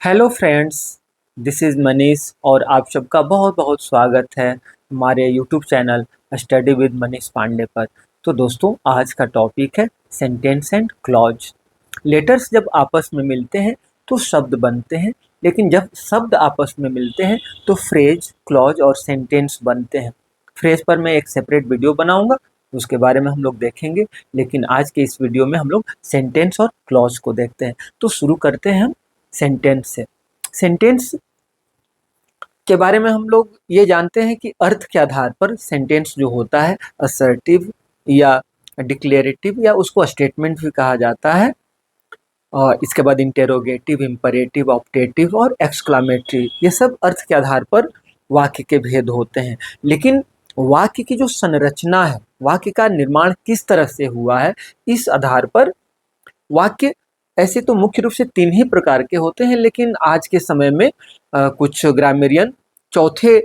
Hello friends, this is Manish और आप सबका बहुत बहुत स्वागत है हमारे YouTube channel study with Manish Pandey पर। तो दोस्तों, आज का टॉपिक है सेंटेंस एंड क्लॉज। लेटर्स जब आपस में मिलते हैं तो शब्द बनते हैं, लेकिन जब शब्द आपस में मिलते हैं तो फ्रेज, क्लॉज और सेंटेंस बनते हैं। फ्रेज पर मैं एक सेपरेट वीडियो बनाऊंगा, उसके बारे में हम लोग देखेंगे, लेकिन आज के इस वीडियो में हम लोग सेंटेंस और क्लॉज को देखते हैं। तो शुरू करते हैं हम सेंटेंस से। सेंटेंस के बारे में हम लोग ये जानते हैं कि अर्थ के आधार पर सेंटेंस जो होता है असर्टिव या डिक्लेरेटिव या उसको स्टेटमेंट भी कहा जाता है। और इसके बाद इंटेरोगेटिव, इम्परेटिव, ऑप्टेटिव और एक्सक्लामेटरी, ये सब अर्थ के आधार पर वाक्य के भेद होते हैं। लेकिन वाक्य की जो संरचना है, वाक्य का निर्माण किस तरह से हुआ है, इस आधार पर वाक्य ऐसे तो मुख्य रूप से तीन ही प्रकार के होते हैं, लेकिन आज के समय में कुछ ग्रामरियन चौथे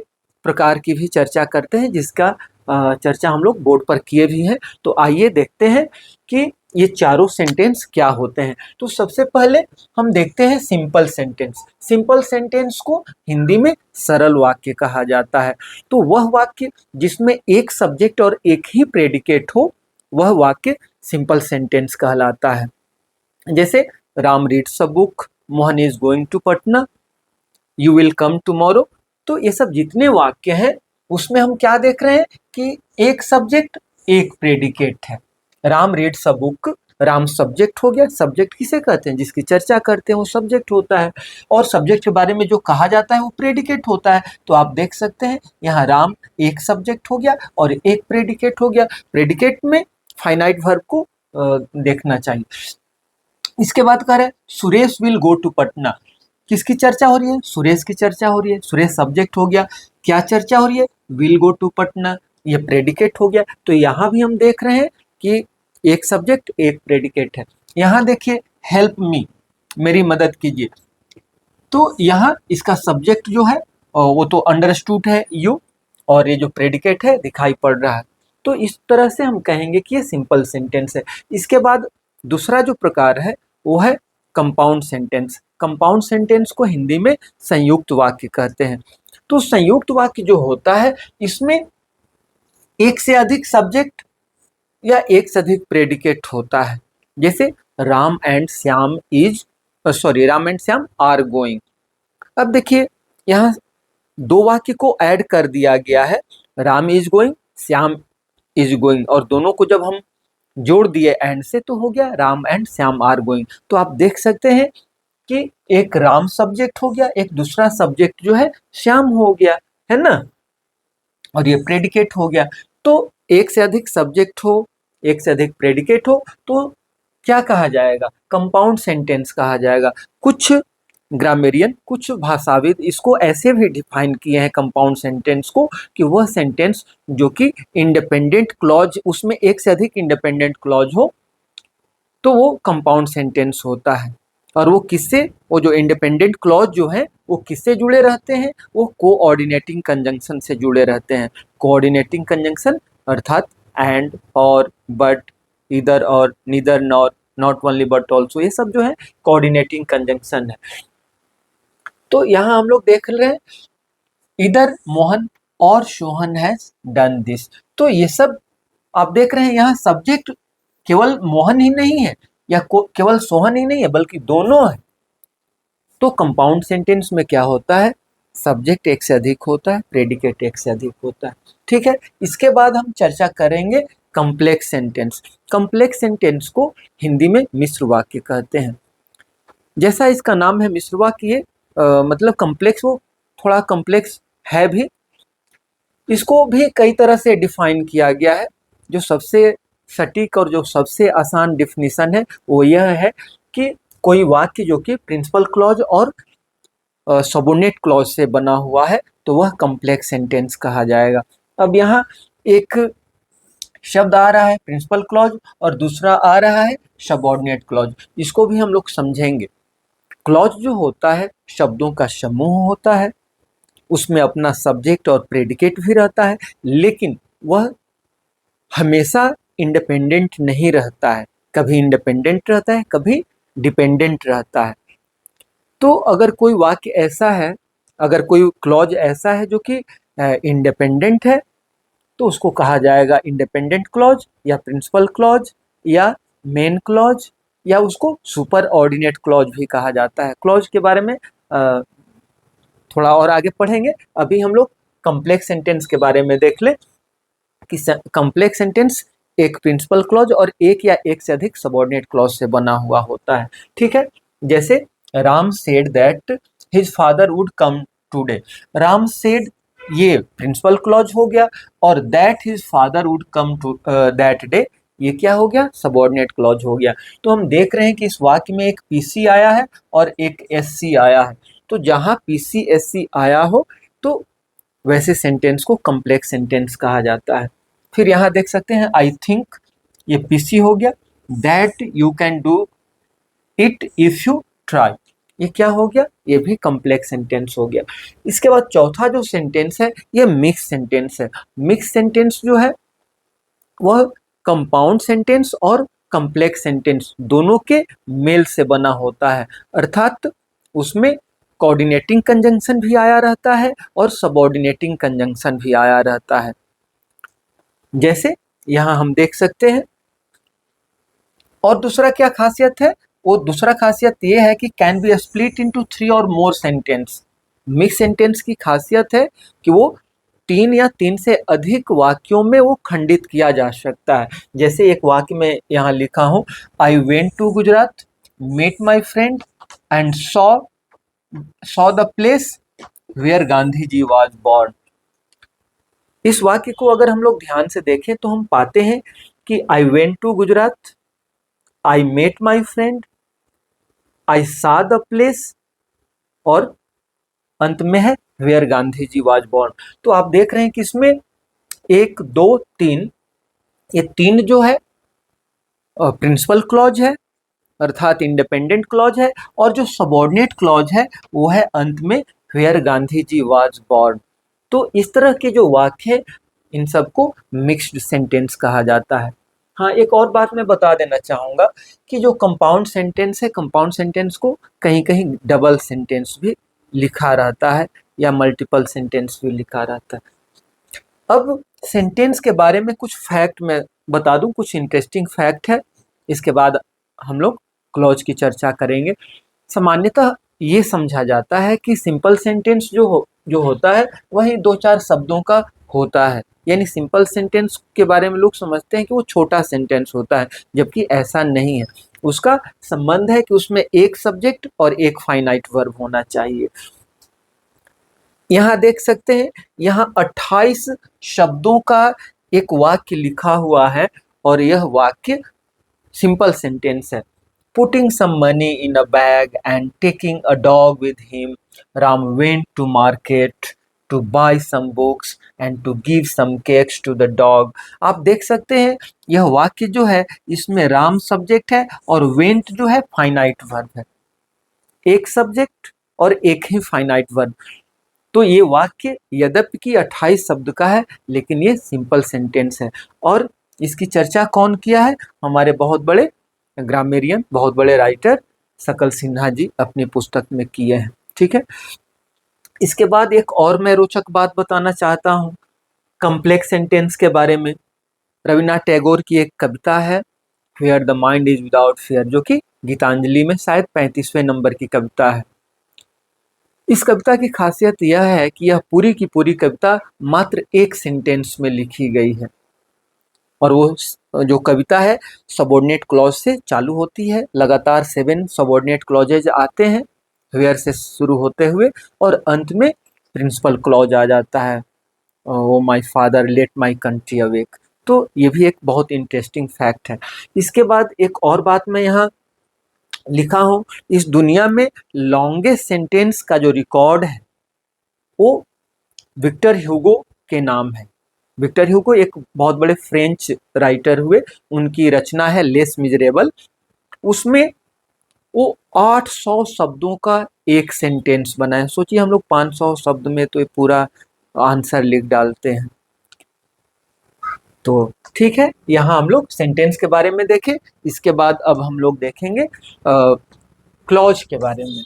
प्रकार की भी चर्चा करते हैं, जिसका चर्चा हम लोग बोर्ड पर किए भी हैं। तो आइए देखते हैं कि ये चारों सेंटेंस क्या होते हैं। तो सबसे पहले हम देखते हैं सिंपल सेंटेंस। सिंपल सेंटेंस को हिंदी में सरल वाक्य कहा जाता है। तो वह वाक्य जिसमें एक सब्जेक्ट और एक ही प्रेडिकेट हो, वह वाक्य सिंपल सेंटेंस कहलाता है। जैसे Ram reads a book, Mohan is going to Patna, you will come tomorrow. तो ये सब जितने वाक्य हैं उसमें हम क्या देख रहे हैं कि एक सब्जेक्ट एक प्रेडिकेट है। Ram reads a book, Ram subject हो गया। सब्जेक्ट किसे कहते हैं? जिसकी चर्चा करते हैं वो सब्जेक्ट होता है, और सब्जेक्ट के बारे में जो कहा जाता है वो प्रेडिकेट होता है। तो आप देख सकते हैं यहाँ राम एक सब्जेक्ट हो गया और एक प्रेडिकेट हो गया। प्रेडिकेट में फाइनाइट वर्ब को देखना चाहिए। इसके बाद कह रहे हैं Suresh will go to Patna. किसकी चर्चा हो रही है? सुरेश की चर्चा हो रही है। सुरेश सब्जेक्ट हो गया। क्या चर्चा हो रही है? विल गो टू पटना, ये प्रेडिकेट हो गया। तो यहाँ भी हम देख रहे हैं कि एक सब्जेक्ट एक प्रेडिकेट है। यहाँ देखिए हेल्प मी, मेरी मदद कीजिए। तो यहाँ इसका सब्जेक्ट जो है वो तो अंडरस्टूड है यू, और ये जो प्रेडिकेट है दिखाई पड़ रहा है। तो इस तरह से हम कहेंगे कि ये सिंपल सेंटेंस है। इसके बाद दूसरा जो प्रकार है वो है कंपाउंड सेंटेंस। कंपाउंड सेंटेंस को हिंदी में संयुक्त वाक्य कहते हैं। तो संयुक्त वाक्य जो होता है इसमें एक से अधिक सब्जेक्ट या एक से अधिक प्रेडिकेट होता है। जैसे Ram and Shyam Ram and Shyam are going. अब देखिए यहाँ दो वाक्य को ऐड कर दिया गया है, Ram is going, Shyam is going, और दोनों को जब हम जोड़ दिए एंड से तो हो गया Ram and Shyam are going. तो आप देख सकते हैं कि एक राम सब्जेक्ट हो गया, एक दूसरा सब्जेक्ट जो है श्याम हो गया, है ना, और ये प्रेडिकेट हो गया। तो एक से अधिक सब्जेक्ट हो, एक से अधिक प्रेडिकेट हो तो क्या कहा जाएगा? कंपाउंड सेंटेंस कहा जाएगा। कुछ ग्रामेरियन, कुछ भाषाविद इसको ऐसे भी डिफाइन किए हैं कंपाउंड सेंटेंस को कि वह सेंटेंस जो कि इंडिपेंडेंट क्लॉज, उसमें एक से अधिक इंडिपेंडेंट क्लॉज हो तो वो कंपाउंड सेंटेंस होता है। और वो किससे, वो जो इंडिपेंडेंट क्लॉज जो है वो किससे जुड़े रहते हैं? वो कोऑर्डिनेटिंग कंजंक्शन से जुड़े रहते हैं। कोऑर्डिनेटिंग कंजंक्शन अर्थात एंड, और, बट, इधर और, neither, nor, not only but also, ये सब जो है कोऑर्डिनेटिंग कंजंक्शन है। तो यहाँ हम लोग देख रहे हैं इधर मोहन और सोहन हैज डन दिस। तो ये सब आप देख रहे हैं यहाँ सब्जेक्ट केवल मोहन ही नहीं है या केवल सोहन ही नहीं है, बल्कि दोनों है। तो कंपाउंड सेंटेंस में क्या होता है? सब्जेक्ट एक से अधिक होता है, प्रेडिकेट एक से अधिक होता है। ठीक है। इसके बाद हम चर्चा करेंगे कॉम्प्लेक्स सेंटेंस। कॉम्प्लेक्स सेंटेंस को हिंदी में मिश्र वाक्य कहते हैं। जैसा इसका नाम है मिश्र वाक्य, ये मतलब कॉम्प्लेक्स, वो थोड़ा कॉम्प्लेक्स है भी। इसको भी कई तरह से डिफाइन किया गया है। जो सबसे सटीक और जो सबसे आसान डिफिनीशन है वो यह है कि कोई वाक्य जो कि प्रिंसिपल क्लॉज और सबोर्डिनेट क्लॉज से बना हुआ है तो वह कॉम्प्लेक्स सेंटेंस कहा जाएगा। अब यहाँ एक शब्द आ रहा है प्रिंसिपल क्लॉज और दूसरा आ रहा है सबॉर्डिनेट क्लॉज। इसको भी हम लोग समझेंगे। क्लॉज जो होता है शब्दों का समूह होता है, उसमें अपना सब्जेक्ट और प्रेडिकेट भी रहता है, लेकिन वह हमेशा इंडिपेंडेंट नहीं रहता है। कभी इंडिपेंडेंट रहता है, कभी डिपेंडेंट रहता है। तो अगर कोई वाक्य ऐसा है, अगर कोई क्लॉज ऐसा है जो कि इंडिपेंडेंट है, तो उसको कहा जाएगा इंडिपेंडेंट क्लॉज या प्रिंसिपल क्लॉज या मेन क्लॉज, या उसको सुपर ऑर्डिनेट क्लॉज भी कहा जाता है। क्लॉज के बारे में थोड़ा और आगे पढ़ेंगे। अभी हम लोग कॉम्प्लेक्स सेंटेंस के बारे में देख ले कि कॉम्प्लेक्स सेंटेंस एक प्रिंसिपल क्लॉज और एक या एक से अधिक सबऑर्डिनेट क्लॉज से बना हुआ होता है। ठीक है, जैसे Ram said that his father would come today. Ram said ये प्रिंसिपल क्लॉज हो गया, और that his father would come to that day ये क्या हो गया, सबऑर्डिनेट क्लॉज हो गया। तो हम देख रहे हैं कि इस वाक्य में एक पीसी आया है और एक एससी आया है। तो जहां पीसी एससी आया हो तो वैसे सेंटेंस को कॉम्प्लेक्स सेंटेंस कहा जाता है। फिर यहाँ देख सकते हैं आई थिंक, ये पीसी हो गया। That you can do it if you try, ये क्या हो गया, ये भी कॉम्प्लेक्स सेंटेंस हो गया। इसके बाद चौथा जो सेंटेंस है ये मिक्स सेंटेंस है। मिक्स सेंटेंस जो है वह कंपाउंड सेंटेंस और कॉम्प्लेक्स सेंटेंस दोनों के मेल से बना होता है, अर्थात उसमें कोऑर्डिनेटिंग कंजंक्शन भी आया रहता है और सबऑर्डिनेटिंग कंजंक्शन भी आया रहता है। जैसे यहाँ हम देख सकते हैं। और दूसरा क्या खासियत है, वो दूसरा खासियत ये है कि कैन बी स्प्लिट इनटू 3 और मोर सेंटेंस। मिक्स सेंटेंस की खासियत है कि वो 3 या 3 से अधिक वाक्यों में वो खंडित किया जा सकता है। जैसे एक वाक्य में यहाँ लिखा हूँ, I went to Gujarat, met my friend and saw the place where Gandhi ji was born. इस वाक्य को अगर हम लोग ध्यान से देखें तो हम पाते हैं कि I went to Gujarat, I met my friend, I saw the place, और अंत में है where Gandhi ji was born. तो आप देख रहे हैं कि इसमें 1 2 3, ये 3 जो है प्रिंसिपल क्लॉज है, अर्थात इंडिपेंडेंट क्लॉज है, और जो सबऑर्डिनेट क्लॉज है वो है अंत में where Gandhi ji was born. तो इस तरह के जो वाक्य है इन सबको मिक्स्ड सेंटेंस कहा जाता है। हाँ, एक और बात मैं बता देना चाहूँगा कि जो कंपाउंड सेंटेंस है, कंपाउंड सेंटेंस को कहीं कहीं डबल सेंटेंस भी लिखा रहता है या मल्टीपल सेंटेंस भी लिखा रहता है। अब सेंटेंस के बारे में कुछ फैक्ट मैं बता दूं, कुछ इंटरेस्टिंग फैक्ट है, इसके बाद हम लोग क्लॉज की चर्चा करेंगे। सामान्यतः ये समझा जाता है कि सिंपल सेंटेंस जो होता है वही 2-4 शब्दों का होता है, यानी सिंपल सेंटेंस के बारे में लोग समझते हैं कि वो छोटा सेंटेंस होता है, जबकि ऐसा नहीं है। उसका संबंध है कि उसमें एक सब्जेक्ट और एक फाइनाइट वर्ब होना चाहिए। यहाँ देख सकते हैं, यहाँ 28 शब्दों का एक वाक्य लिखा हुआ है और यह वाक्य सिंपल सेंटेंस है। Putting some money in a bag and taking a dog with him, Ram went to market to buy some books and to give some cakes to the dog. आप देख सकते हैं यह वाक्य जो है इसमें राम सब्जेक्ट है और वेंट जो है फाइनाइट वर्ब है, एक सब्जेक्ट और एक ही फाइनाइट वर्ब। तो ये वाक्य यद्यपि कि 28 शब्द का है लेकिन ये सिंपल सेंटेंस है। और इसकी चर्चा कौन किया है, हमारे बहुत बड़े ग्रामेरियन, बहुत बड़े राइटर सकल सिन्हा जी अपनी पुस्तक में किए हैं। ठीक है, इसके बाद एक और मैं रोचक बात बताना चाहता हूँ कॉम्प्लेक्स सेंटेंस के बारे में। रविन्द्रनाथ टैगोर की एक कविता है where the mind is without fear, जो कि गीतांजलि में शायद 35वें नंबर की कविता है। इस कविता की खासियत यह है कि यह पूरी की पूरी कविता मात्र एक सेंटेंस में लिखी गई है, और वो जो कविता है सबऑर्डिनेट क्लॉज से चालू होती है। लगातार 7 सबऑर्डिनेट क्लॉजेज आते हैं वेयर से शुरू होते हुए, और अंत में प्रिंसिपल क्लॉज आ जाता है, oh my father let my country awake. तो ये भी एक बहुत इंटरेस्टिंग फैक्ट है। इसके बाद एक और बात मैं यहाँ लिखा हूँ, इस दुनिया में लॉन्गेस्ट सेंटेंस का जो रिकॉर्ड है वो विक्टर ह्यूगो के नाम है। विक्टर ह्यूगो एक बहुत बड़े फ्रेंच राइटर हुए, उनकी रचना है लेस मिजरेबल। उसमें वो 800 शब्दों का एक सेंटेंस बना है। सोचिए हम लोग 500 शब्द में तो ये पूरा आंसर लिख डालते हैं। तो ठीक है, यहाँ हम लोग सेंटेंस के बारे में देखें। इसके बाद अब हम लोग देखेंगे क्लॉज के बारे में।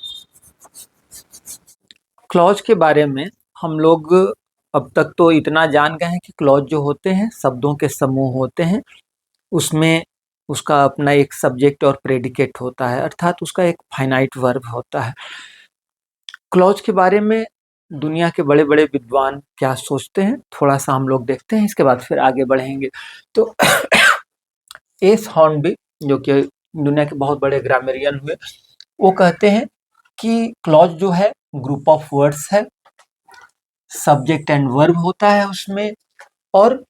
क्लॉज के बारे में हम लोग अब तक तो इतना जान गए हैं कि क्लॉज जो होते हैं शब्दों के समूह होते हैं। उसमें उसका अपना एक सब्जेक्ट और प्रेडिकेट होता है, अर्थात उसका एक फाइनाइट वर्ब होता है। क्लॉज के बारे में दुनिया के बड़े बड़े विद्वान क्या सोचते हैं, थोड़ा सा हम लोग देखते हैं, इसके बाद फिर आगे बढ़ेंगे। तो एस हॉर्नबी, जो कि दुनिया के बहुत बड़े ग्रामरियन हुए, वो कहते हैं कि क्लॉज जो है ग्रुप ऑफ वर्ड्स है, सब्जेक्ट एंड वर्ब होता है उसमें, और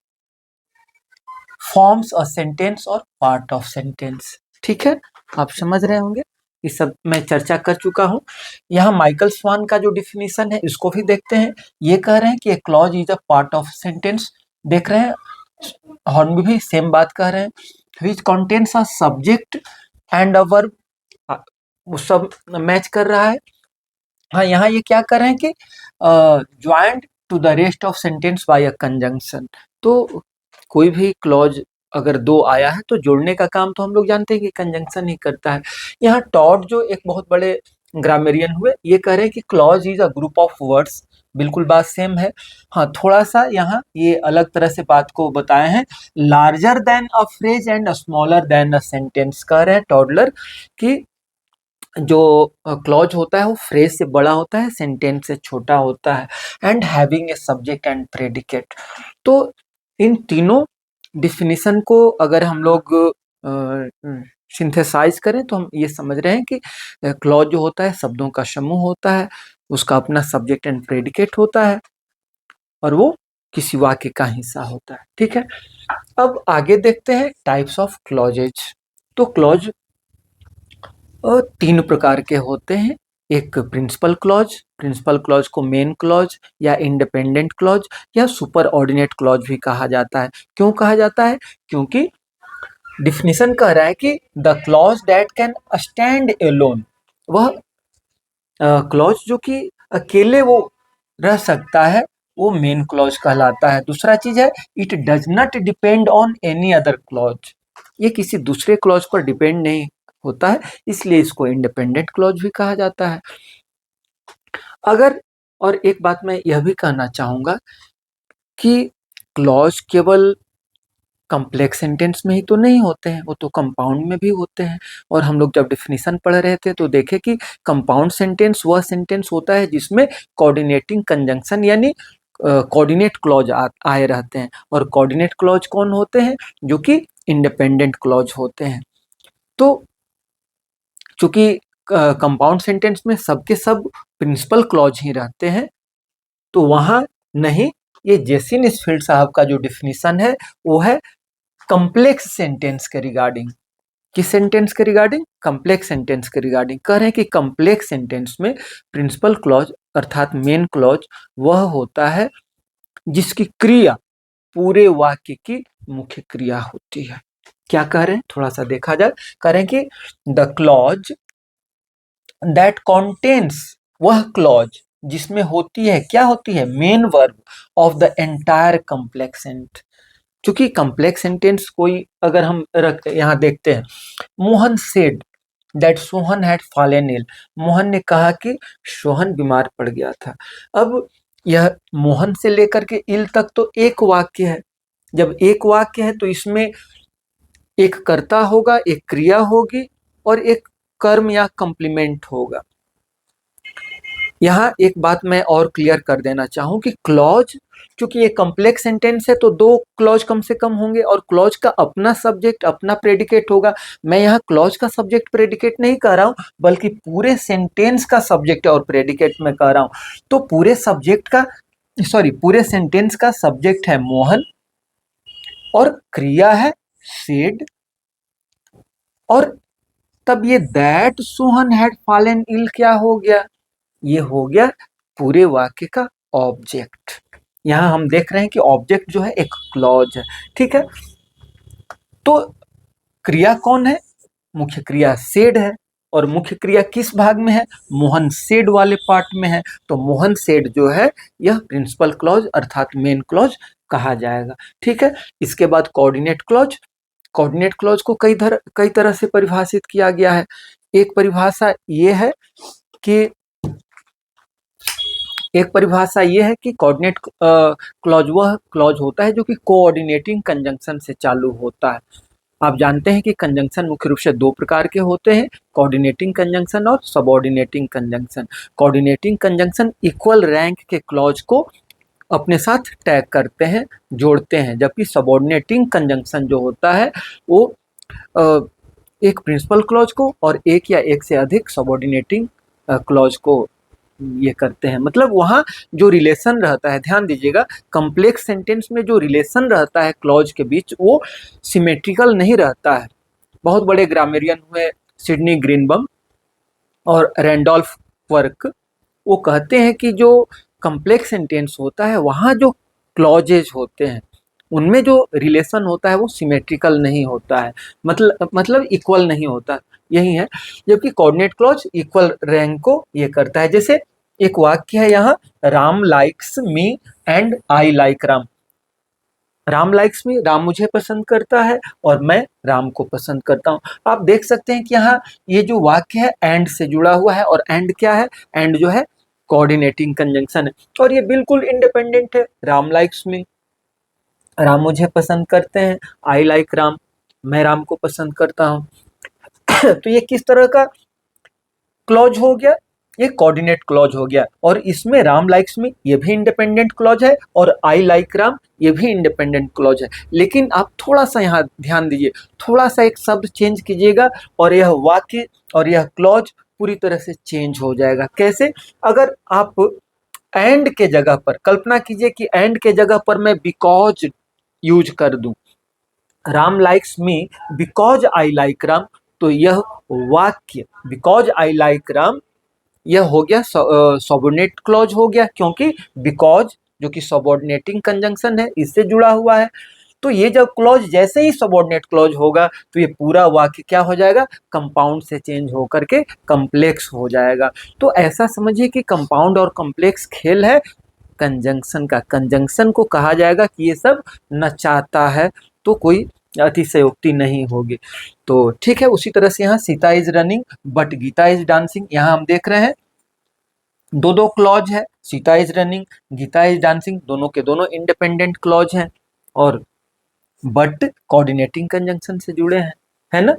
फॉर्म्स अ सेंटेंस और पार्ट ऑफ सेंटेंस। ठीक है, आप समझ रहे होंगे, ये सब मैं चर्चा कर चुका हूँ। यहाँ माइकल स्वान का जो डिफिनीशन है इसको भी देखते हैं। ये कह रहे हैं कि ए clause is a part of sentence. देख रहे हैं, हॉर्नबी भी सेम बात कह रहे हैं, which contains a subject and a verb. वो सब मैच कर रहा है। हाँ, यहाँ ये क्या कर रहे हैं कि joint to the rest of sentence by a conjunction. तो कोई भी क्लॉज अगर दो आया है तो जोड़ने का काम तो हम लोग जानते हैं कि कंजंक्शन ही करता है। यहाँ टॉड जो एक बहुत बड़े ग्रामेरियन हुए, ये कह रहे हैं कि clause is a group of words. बिल्कुल बात सेम है। हाँ, थोड़ा सा यहाँ ये अलग तरह से बात को बताए हैं। Larger than a phrase and smaller than a sentence कह रहे हैं टॉडलर कि जो क्लॉज होता है वो फ्रेज से बड़ा होता है, सेंटेंस से छोटा होता है, and having a subject and predicate. तो इन तीनों डिफिनीशन को अगर हम लोग सिंथेसाइज करें तो हम ये समझ रहे हैं कि क्लॉज जो होता है शब्दों का समूह होता है, उसका अपना सब्जेक्ट एंड प्रेडिकेट होता है, और वो किसी वाक्य का हिस्सा होता है। ठीक है, अब आगे देखते हैं टाइप्स ऑफ क्लॉजेज। तो क्लॉज तीन प्रकार के होते हैं। एक प्रिंसिपल क्लॉज को मेन क्लॉज या इंडिपेंडेंट क्लॉज या सुपर ऑर्डिनेट क्लॉज भी कहा जाता है। क्यों कहा जाता है? क्योंकि डिफिनीशन कह रहा है कि the clause that can stand alone, वह क्लॉज जो कि अकेले वो रह सकता है, वो मेन क्लॉज कहलाता है। दूसरा चीज है, it does not depend on any other clause, ये किसी दूसरे क्लॉज पर डिपेंड नहीं होता है, इसलिए इसको इंडिपेंडेंट क्लॉज भी कहा जाता है। अगर और एक बात मैं यह भी कहना चाहूंगा कि क्लॉज केवल कॉम्प्लेक्स सेंटेंस में ही तो नहीं होते हैं, वो तो कंपाउंड में भी होते हैं। और हम लोग जब डिफिनीशन पढ़ रहे थे तो देखे कि कंपाउंड सेंटेंस वह सेंटेंस होता है जिसमें कोऑर्डिनेटिंग कंजंक्शन यानी कोऑर्डिनेट क्लॉज आए रहते हैं। और कोऑर्डिनेट क्लॉज कौन होते हैं? जो कि इंडिपेंडेंट क्लॉज होते हैं। तो चूंकि कंपाउंड सेंटेंस में सबके सब प्रिंसिपल क्लॉज ही रहते हैं, तो वहां नहीं, ये जेसी निस्फील्ड साहब का जो डिफिनीशन है वो है कॉम्प्लेक्स सेंटेंस के रिगार्डिंग। किस सेंटेंस के रिगार्डिंग? कॉम्प्लेक्स सेंटेंस के रिगार्डिंग। कह रहे हैं कि कॉम्प्लेक्स सेंटेंस में प्रिंसिपल क्लॉज अर्थात मेन क्लॉज वह होता है जिसकी क्रिया पूरे वाक्य की मुख्य क्रिया होती है। क्या कह रहे हैं, थोड़ा सा देखा जाए। कह रहे हैं कि द क्लॉज दैट कॉन्टेन्स, वह क्लॉज जिसमें होती है, क्या होती है? Main verb of the entire complex sentence. चूंकि कॉम्प्लेक्स सेंटेंस कोई अगर हम यहाँ देखते हैं, Mohan said that Sohan had fallen ill, Mohan ने कहा कि सोहन बीमार पड़ गया था। अब यह मोहन से लेकर के इल तक तो एक वाक्य है। जब एक वाक्य है तो इसमें एक कर्ता होगा, एक क्रिया होगी, और एक कर्म या कंप्लीमेंट होगा। यहाँ एक बात मैं और क्लियर कर देना चाहूँ कि क्लॉज, क्योंकि ये कॉम्प्लेक्स सेंटेंस है तो दो क्लॉज कम से कम होंगे, और क्लॉज का अपना सब्जेक्ट अपना प्रेडिकेट होगा। मैं यहाँ क्लॉज का सब्जेक्ट प्रेडिकेट नहीं कह रहा हूँ, बल्कि पूरे सेंटेंस का सब्जेक्ट और प्रेडिकेट में कह रहा हूँ। तो पूरे सेंटेंस का सब्जेक्ट है मोहन, और क्रिया है सेड, और तब ये दैट सोहन हैड फॉलन इल क्या हो गया? ये हो गया पूरे वाक्य का ऑब्जेक्ट। यहां हम देख रहे हैं कि ऑब्जेक्ट जो है एक क्लॉज है। ठीक है, तो क्रिया कौन है? मुख्य क्रिया सेड है, और मुख्य क्रिया किस भाग में है? मोहन सेड वाले पार्ट में है। तो मोहन सेड जो है यह प्रिंसिपल क्लॉज अर्थात मेन क्लॉज कहा जाएगा। ठीक है, इसके बाद कोऑर्डिनेट क्लॉज। कोऑर्डिनेट क्लॉज को कई तरह से परिभाषित किया गया है। एक परिभाषा ये है कि एक परिभाषा ये है कि कोऑर्डिनेट क्लॉज वह क्लॉज होता है जो कि कोऑर्डिनेटिंग कंजंक्शन से चालू होता है। आप जानते हैं कि कंजंक्शन मुख्य रूप से दो प्रकार के होते हैं, कोऑर्डिनेटिंग कंजंक्शन और subordinating conjunction. Coordinating conjunction equal rank के क्लॉज को अपने साथ टैग करते हैं, जोड़ते हैं, जबकि सबऑर्डिनेटिंग कंजंक्शन जो होता है वो एक प्रिंसिपल क्लॉज को और एक या एक से अधिक सबऑर्डिनेटिंग क्लॉज को ये करते हैं। मतलब वहाँ जो रिलेशन रहता है, ध्यान दीजिएगा, कॉम्प्लेक्स सेंटेंस में जो रिलेशन रहता है क्लॉज के बीच वो सिमेट्रिकल नहीं रहता है। बहुत बड़े ग्रामेरियन हुए सिडनी ग्रीनबम और रैंडोल्फ वर्क, वो कहते हैं कि जो कॉम्प्लेक्स सेंटेंस होता है वहाँ जो क्लॉजेज होते हैं उनमें जो रिलेशन होता है वो सिमेट्रिकल नहीं होता है, मतलब इक्वल नहीं होता, यही है। जबकि कोऑर्डिनेट क्लॉज इक्वल रैंक को ये करता है। जैसे एक वाक्य है यहाँ, Ram likes me and I like Ram. Ram likes me, Ram मुझे पसंद करता है और मैं राम को पसंद करता हूँ। आप देख सकते हैं कि यहाँ ये जो वाक्य है एंड से जुड़ा हुआ है, और एंड क्या है, एंड जो है कोऑर्डिनेटिंग कंजंक्शन है, और ये बिल्कुल इंडिपेंडेंट है। राम लाइक्स मी, राम मुझे पसंद करते हैं, आई लाइक राम, मैं राम को पसंद करता हूँ। तो ये किस तरह का क्लॉज हो गया, ये कोऑर्डिनेट क्लॉज हो गया। और इसमें राम लाइक्स मी ये भी इंडिपेंडेंट क्लॉज है और आई लाइक राम ये भी इंडिपेंडेंट क्लॉज है। लेकिन आप थोड़ा सा यहाँ ध्यान दीजिए, थोड़ा सा एक शब्द चेंज कीजिएगा और यह वाक्य और यह क्लॉज पूरी तरह से चेंज हो जाएगा। कैसे? अगर आप एंड के जगह पर कल्पना कीजिए कि एंड के जगह पर मैं बिकॉज यूज कर दूं, Ram likes me because I like Ram, तो यह वाक्य बिकॉज आई लाइक राम यह हो गया सबऑर्डिनेट क्लॉज हो गया, क्योंकि बिकॉज जो कि सबऑर्डिनेटिंग कंजंक्शन है इससे जुड़ा हुआ है। तो ये जब क्लॉज जैसे ही सबऑर्डिनेट क्लॉज होगा तो ये पूरा वाक्य क्या हो जाएगा, कंपाउंड से चेंज होकर के कॉम्प्लेक्स हो जाएगा। तो ऐसा समझिए कि कंपाउंड और कॉम्प्लेक्स खेल है कंजंक्शन का। कंजंक्शन को कहा जाएगा कि ये सब नचाता है, तो कोई अतिशयोक्ति नहीं होगी। तो ठीक है, उसी तरह से यहाँ Sita is running but Gita is dancing, यहाँ हम देख रहे हैं दो दो क्लॉज है, Sita is running, Gita is dancing, दोनों के दोनों इंडिपेंडेंट क्लॉज हैं और बट कोऑर्डिनेटिंग कंजंक्शन से जुड़े हैं, है ना।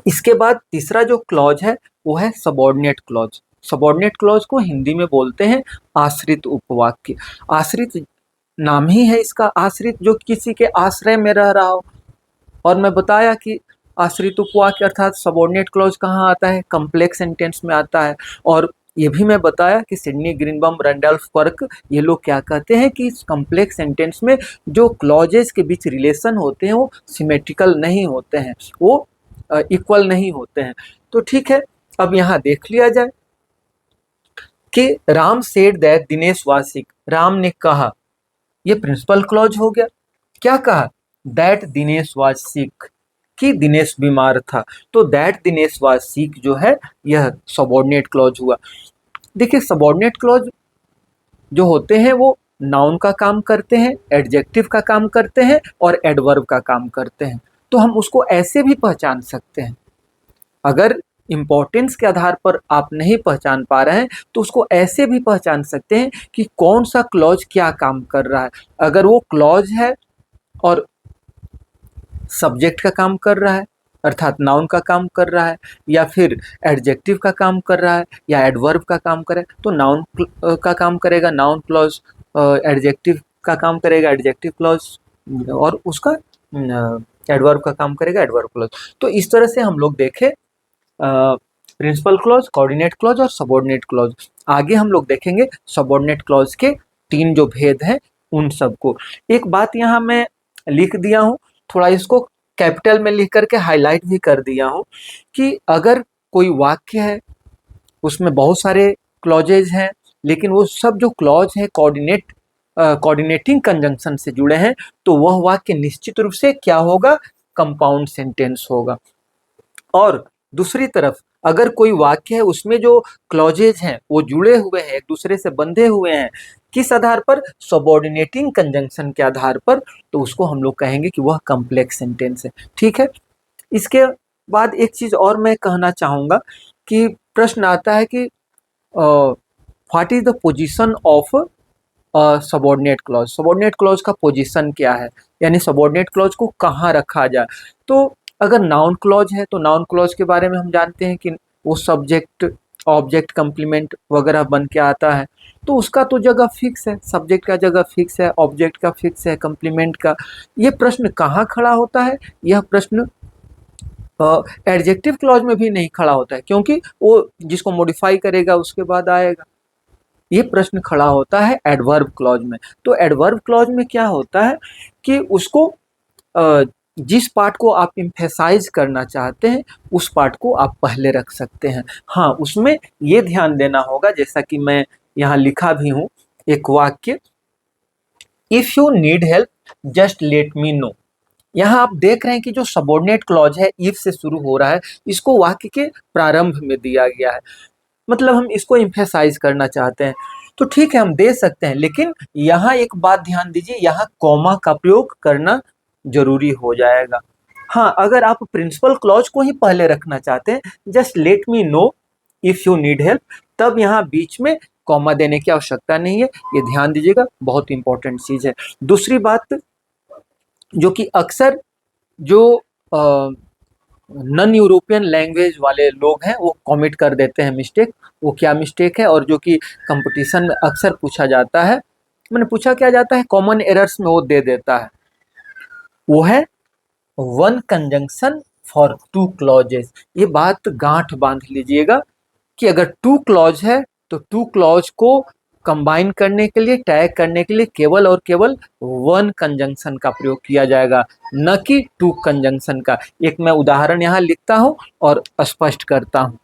इसके बाद तीसरा जो क्लॉज है वो है सबऑर्डिनेट क्लॉज। सबऑर्डिनेट क्लॉज को हिंदी में बोलते हैं आश्रित उपवाक्य। आश्रित नाम ही है इसका, आश्रित जो किसी के आश्रय में रह रहा हो। और मैं बताया कि आश्रित उपवाक्य अर्थात सबऑर्डिनेट क्लॉज कहाँ आता है, कॉम्प्लेक्स सेंटेंस में आता है। और ये भी मैं बताया कि सिडनी ग्रीनबम, रैंडोल्फ वर्क, ये लोग क्या कहते हैं कि इस कॉम्प्लेक्स सेंटेंस में जो क्लॉजेस के बीच रिलेशन होते हैं वो सिमेट्रिकल नहीं होते हैं, वो इक्वल नहीं होते हैं। तो ठीक है, अब यहाँ देख लिया जाए कि Ram said that Dinesh was sick, Ram ने कहा, ये प्रिंसिपल क्लॉज हो गया। क्या कहा, दैट दिनेश वाज सिक, कि दिनेश बीमार था। तो दैट दिनेश वाज सिक जो है यह सबऑर्डिनेट क्लॉज हुआ। देखिए सबऑर्डिनेट क्लॉज जो होते हैं वो नाउन का काम करते हैं, एडजेक्टिव का काम करते हैं और एडवर्ब का काम करते हैं। तो हम उसको ऐसे भी पहचान सकते हैं। अगर इम्पोर्टेंस के आधार पर आप नहीं पहचान पा रहे हैं तो उसको ऐसे भी पहचान सकते हैं कि कौन सा क्लॉज क्या काम कर रहा है। अगर वो क्लॉज है और सब्जेक्ट का काम कर रहा है अर्थात नाउन का काम कर रहा है, या फिर एडजेक्टिव का काम कर रहा है, या एडवर्ब का काम करे, तो नाउन का काम करेगा नाउन क्लॉज, एडजेक्टिव का काम करेगा एडजेक्टिव क्लॉज, और उसका एडवर्ब का काम करेगा एडवर्ब क्लॉज। तो इस तरह से हम लोग देखें प्रिंसिपल क्लॉज, कोऑर्डिनेट क्लॉज और सबऑर्डिनेट क्लॉज। आगे हम लोग देखेंगे सबऑर्डिनेट क्लॉज के तीन जो भेद हैं उन सबको। एक बात यहाँ मैं लिख दिया हूँ, थोड़ा इसको कैपिटल में लिख करके हाईलाइट भी कर दिया हूँ कि अगर कोई वाक्य है उसमें बहुत सारे क्लॉजेज हैं, लेकिन वो सब जो क्लॉज हैं कोऑर्डिनेटिंग कंजंक्शन से जुड़े हैं, तो वह वाक्य निश्चित रूप से क्या होगा, कंपाउंड सेंटेंस होगा। और दूसरी तरफ अगर कोई वाक्य है उसमें जो क्लॉजेज हैं वो जुड़े हुए हैं, एक दूसरे से बंधे हुए हैं, किस आधार पर, सबऑर्डिनेटिंग कंजंक्शन के आधार पर, तो उसको हम लोग कहेंगे कि वह कॉम्प्लेक्स सेंटेंस है। ठीक है, इसके बाद एक चीज और मैं कहना चाहूंगा कि प्रश्न आता है कि what is the position of subordinate clause. Subordinate clause का पोजीशन क्या है, यानी सबॉर्डिनेट क्लॉज को कहाँ रखा जाए। तो अगर नाउन क्लॉज है तो नाउन क्लॉज के बारे में हम जानते हैं कि वो सब्जेक्ट ऑब्जेक्ट कंप्लीमेंट वगैरह बन के आता है, तो उसका तो जगह फिक्स है, सब्जेक्ट का जगह फिक्स है, ऑब्जेक्ट का फिक्स है, कंप्लीमेंट का। ये प्रश्न कहाँ खड़ा होता है, यह प्रश्न एडजेक्टिव क्लॉज में भी नहीं खड़ा होता है, क्योंकि वो जिसको मॉडिफाई करेगा उसके बाद आएगा। ये प्रश्न खड़ा होता है एडवर्ब क्लॉज में। तो एडवर्ब क्लॉज में क्या होता है कि उसको जिस पार्ट को आप इम्फेसाइज करना चाहते हैं उस पार्ट को आप पहले रख सकते हैं। हाँ, उसमें ये ध्यान देना होगा, जैसा कि मैं यहाँ लिखा भी हूँ एक वाक्य, if you need help just let me know. यहाँ आप देख रहे हैं कि जो सबॉर्डिनेट क्लॉज है इफ से शुरू हो रहा है, इसको वाक्य के प्रारंभ में दिया गया है, मतलब हम इसको इम्फेसाइज करना चाहते हैं, तो ठीक है हम दे सकते हैं, लेकिन यहाँ एक बात ध्यान दीजिए, यहाँ कॉमा का प्रयोग करना जरूरी हो जाएगा। हाँ, अगर आप प्रिंसिपल क्लॉज को ही पहले रखना चाहते हैं, just let me know if you need help, तब यहाँ बीच में कॉमा देने की आवश्यकता नहीं है, ये ध्यान दीजिएगा, बहुत इंपॉर्टेंट चीज है। दूसरी बात जो कि अक्सर जो नॉन यूरोपियन लैंग्वेज वाले लोग हैं वो कमिट कर देते हैं मिस्टेक, वो क्या मिस्टेक है, और जो कि कंपटीशन में अक्सर पूछा जाता है, मैंने पूछा क्या जाता है, कॉमन एरर्स में वो दे देता है, वो है one conjunction for two clauses. ये बात गांठ बांध लीजिएगा कि अगर टू क्लॉज है तो टू क्लॉज को कंबाइन करने के लिए, टैग करने के लिए केवल और केवल वन कंजंक्शन का प्रयोग किया जाएगा, न कि टू कंजंक्शन का। एक मैं उदाहरण यहाँ लिखता हूँ और स्पष्ट करता हूँ।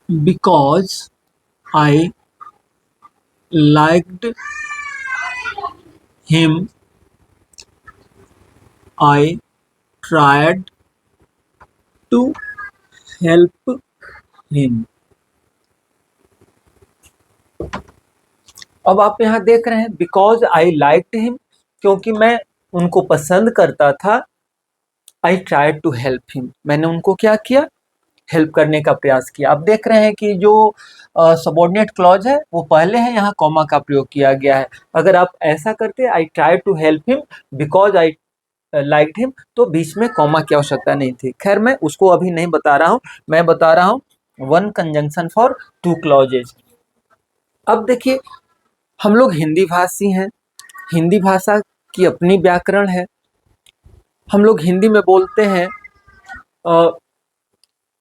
Because I liked him, I tried to help him। अब आप यहाँ देख रहे हैं बिकॉज आई लाइक्ड हिम, क्योंकि मैं उनको पसंद करता था, I tried to help him, मैंने उनको क्या किया, हेल्प करने का प्रयास किया। आप देख रहे हैं कि जो सबॉर्डिनेट क्लॉज है वो पहले है, यहाँ कॉमा का प्रयोग किया गया है। अगर आप ऐसा करते I try to help him because I liked him, तो बीच में कॉमा की आवश्यकता नहीं थी। खैर मैं उसको अभी नहीं बता रहा हूँ, मैं बता रहा हूँ one conjunction for two clauses. अब देखिए, हम लोग हिंदी भाषी हैं, हिंदी भाषा की अपनी व्याकरण है, हम लोग हिंदी में बोलते हैं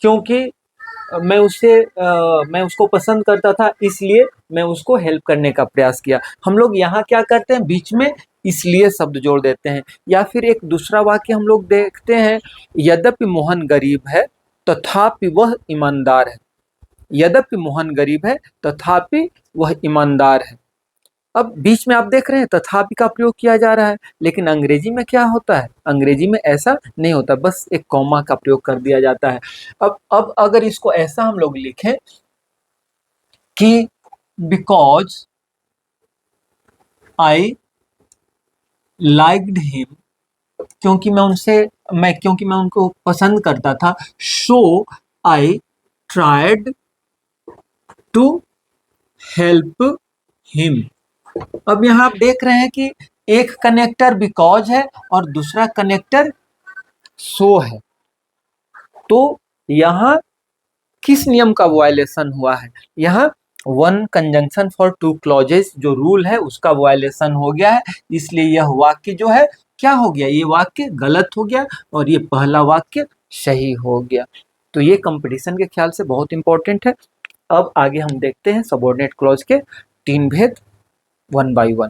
क्योंकि मैं उसको पसंद करता था, इसलिए मैं उसको हेल्प करने का प्रयास किया। हम लोग यहाँ क्या करते हैं, बीच में इसलिए शब्द जोड़ देते हैं। या फिर एक दूसरा वाक्य हम लोग देखते हैं, यद्यपि मोहन गरीब है तथापि वह ईमानदार है। यद्यपि मोहन गरीब है तथापि वह ईमानदार है। अब बीच में आप देख रहे हैं तथापि का प्रयोग किया जा रहा है, लेकिन अंग्रेजी में क्या होता है, अंग्रेजी में ऐसा नहीं होता, बस एक कॉमा का प्रयोग कर दिया जाता है। अब अगर इसको ऐसा हम लोग लिखें कि बिकॉज आई लाइक्ड हिम, क्योंकि मैं उनको पसंद करता था, so I tried to help him. अब यहाँ आप देख रहे हैं कि एक कनेक्टर बिकॉज है और दूसरा कनेक्टर सो है, तो यहाँ किस नियम का वायलेशन हुआ है, यहाँ one conjunction for two clauses जो रूल है उसका वायलेशन हो गया है, इसलिए यह वाक्य जो है क्या हो गया, ये वाक्य गलत हो गया और ये पहला वाक्य सही हो गया। तो ये कंपटीशन के ख्याल से बहुत इंपॉर्टेंट है। अब आगे हम देखते हैं सबऑर्डिनेट क्लॉज के तीन भेद one by one.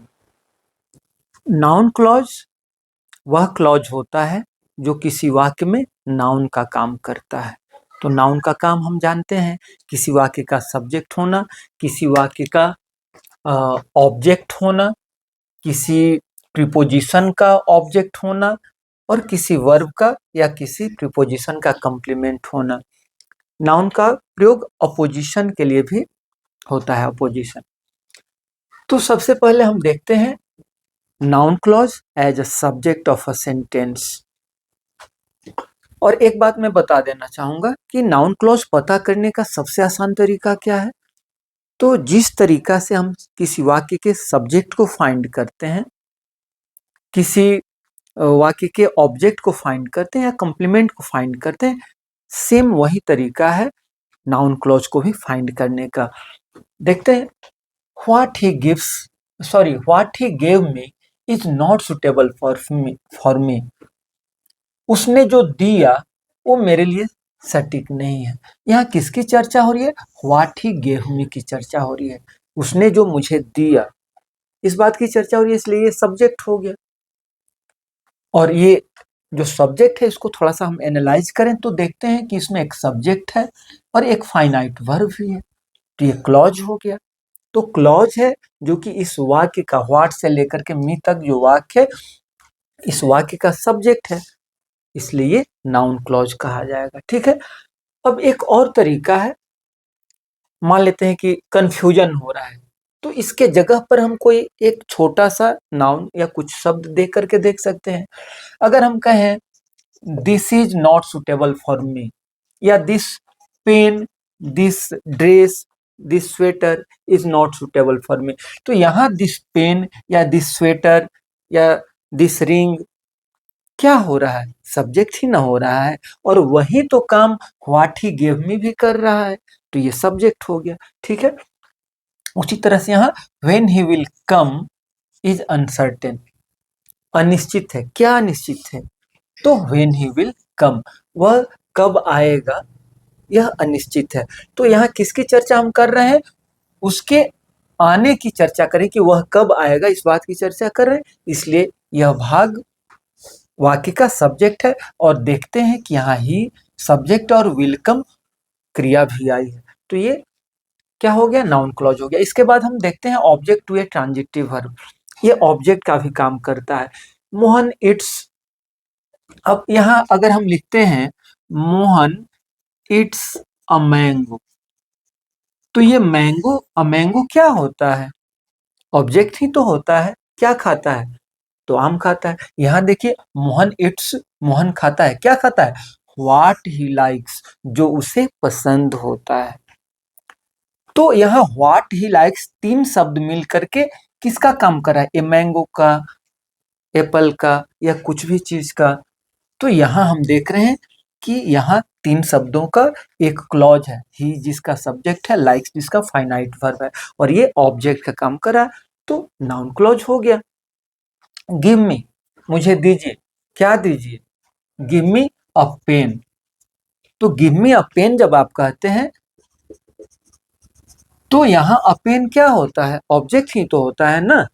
Noun clause वह क्लॉज होता है जो किसी वाक्य में नाउन का काम करता है। तो नाउन का काम हम जानते हैं, किसी वाक्य का सब्जेक्ट होना, किसी वाक्य का ऑब्जेक्ट होना, किसी प्रीपोजिशन का ऑब्जेक्ट होना, और किसी वर्ब का या किसी प्रीपोजिशन का कंप्लीमेंट होना। नाउन का प्रयोग अपोजिशन के लिए भी होता है, अपोजिशन। तो सबसे पहले हम देखते हैं noun clause as a subject of a sentence. और एक बात मैं बता देना चाहूंगा कि नाउन क्लॉज पता करने का सबसे आसान तरीका क्या है। तो जिस तरीका से हम किसी वाक्य के सब्जेक्ट को फाइंड करते हैं, किसी वाक्य के ऑब्जेक्ट को फाइंड करते हैं या कॉम्प्लीमेंट को फाइंड करते हैं, सेम वही तरीका है नाउन क्लॉज को भी फाइंड करने का। देखते हैं, what he gave me is not suitable for मी। उसने जो दिया वो मेरे लिए सटीक नहीं है। यहाँ किसकी चर्चा हो रही है? व्हाट ही गेव मी की चर्चा हो रही है। उसने जो मुझे दिया, इस बात की चर्चा हो रही है, इसलिए ये सब्जेक्ट हो गया। और ये जो सब्जेक्ट है इसको थोड़ा सा हम एनालाइज करें तो देखते हैं कि इसमें एक सब्जेक्ट है और एक फाइनाइट वर्ब भी है। तो ये क्लॉज हो गया। तो क्लॉज है जो कि इस वाक्य का, व्हाट से लेकर के मी तक जो वाक्य है, इस वाक्य का सब्जेक्ट है, इसलिए नाउन क्लॉज कहा जाएगा। ठीक है। अब एक और तरीका है, मान लेते हैं कि कंफ्यूजन हो रहा है, तो इसके जगह पर हम कोई एक छोटा सा नाउन या कुछ शब्द दे करके देख सकते हैं। अगर हम कहें this is not suitable for me, या this pen, this dress, this sweater is not suitable for me, तो यहाँ दिस पेन या दिस स्वेटर या दिस रिंग क्या हो रहा है? सब्जेक्ट ही ना हो रहा है। और वही तो काम व्हाट ही गेव मी भी कर रहा है, तो ये सब्जेक्ट हो गया। ठीक है। उसी तरह से यहाँ when he will come is uncertain, अनिश्चित है। क्या अनिश्चित है? तो व्हेन ही विल कम, वह कब आएगा, यह अनिश्चित है। तो यहाँ किसकी चर्चा हम कर रहे हैं? उसके आने की चर्चा करें कि वह कब आएगा, इस बात की चर्चा कर रहे हैं, इसलिए यह भाग वाक्य का सब्जेक्ट है। और देखते हैं कि यहाँ ही सब्जेक्ट और वेलकम क्रिया भी आई है, तो ये क्या हो गया? नाउन क्लॉज हो गया। इसके बाद हम देखते हैं object to a transitive verb. ये ऑब्जेक्ट का भी काम करता है। मोहन इट्स, अब यहाँ अगर हम लिखते हैं मोहन इट्स अ मैंगो, तो ये मैंगो, अ मैंगो क्या होता है? ऑब्जेक्ट ही तो होता है। क्या खाता है? तो आम खाता है। यहाँ देखिए मोहन इट्स, मोहन खाता है। क्या खाता है? व्हाट ही लाइक्स, जो उसे पसंद होता है। तो यहाँ व्हाट ही लाइक्स तीन शब्द मिल करके किसका काम कर रहा है? ए मैंगो का, एप्पल का, या कुछ भी चीज का। तो यहाँ हम देख रहे हैं कि यहाँ तीन शब्दों का एक क्लॉज है। ही जिसका सब्जेक्ट है, लाइक्स जिसका फाइनाइट वर्ब है, और ये ऑब्जेक्ट का काम कर रहा है, तो नाउन क्लॉज हो गया। गिव मी, मुझे दीजिए। क्या दीजिए? गिव मी अ पेन। तो गिव मी अ पेन जब आप कहते हैं तो यहाँ अ पेन क्या होता है? ऑब्जेक्ट ही तो होता है ना।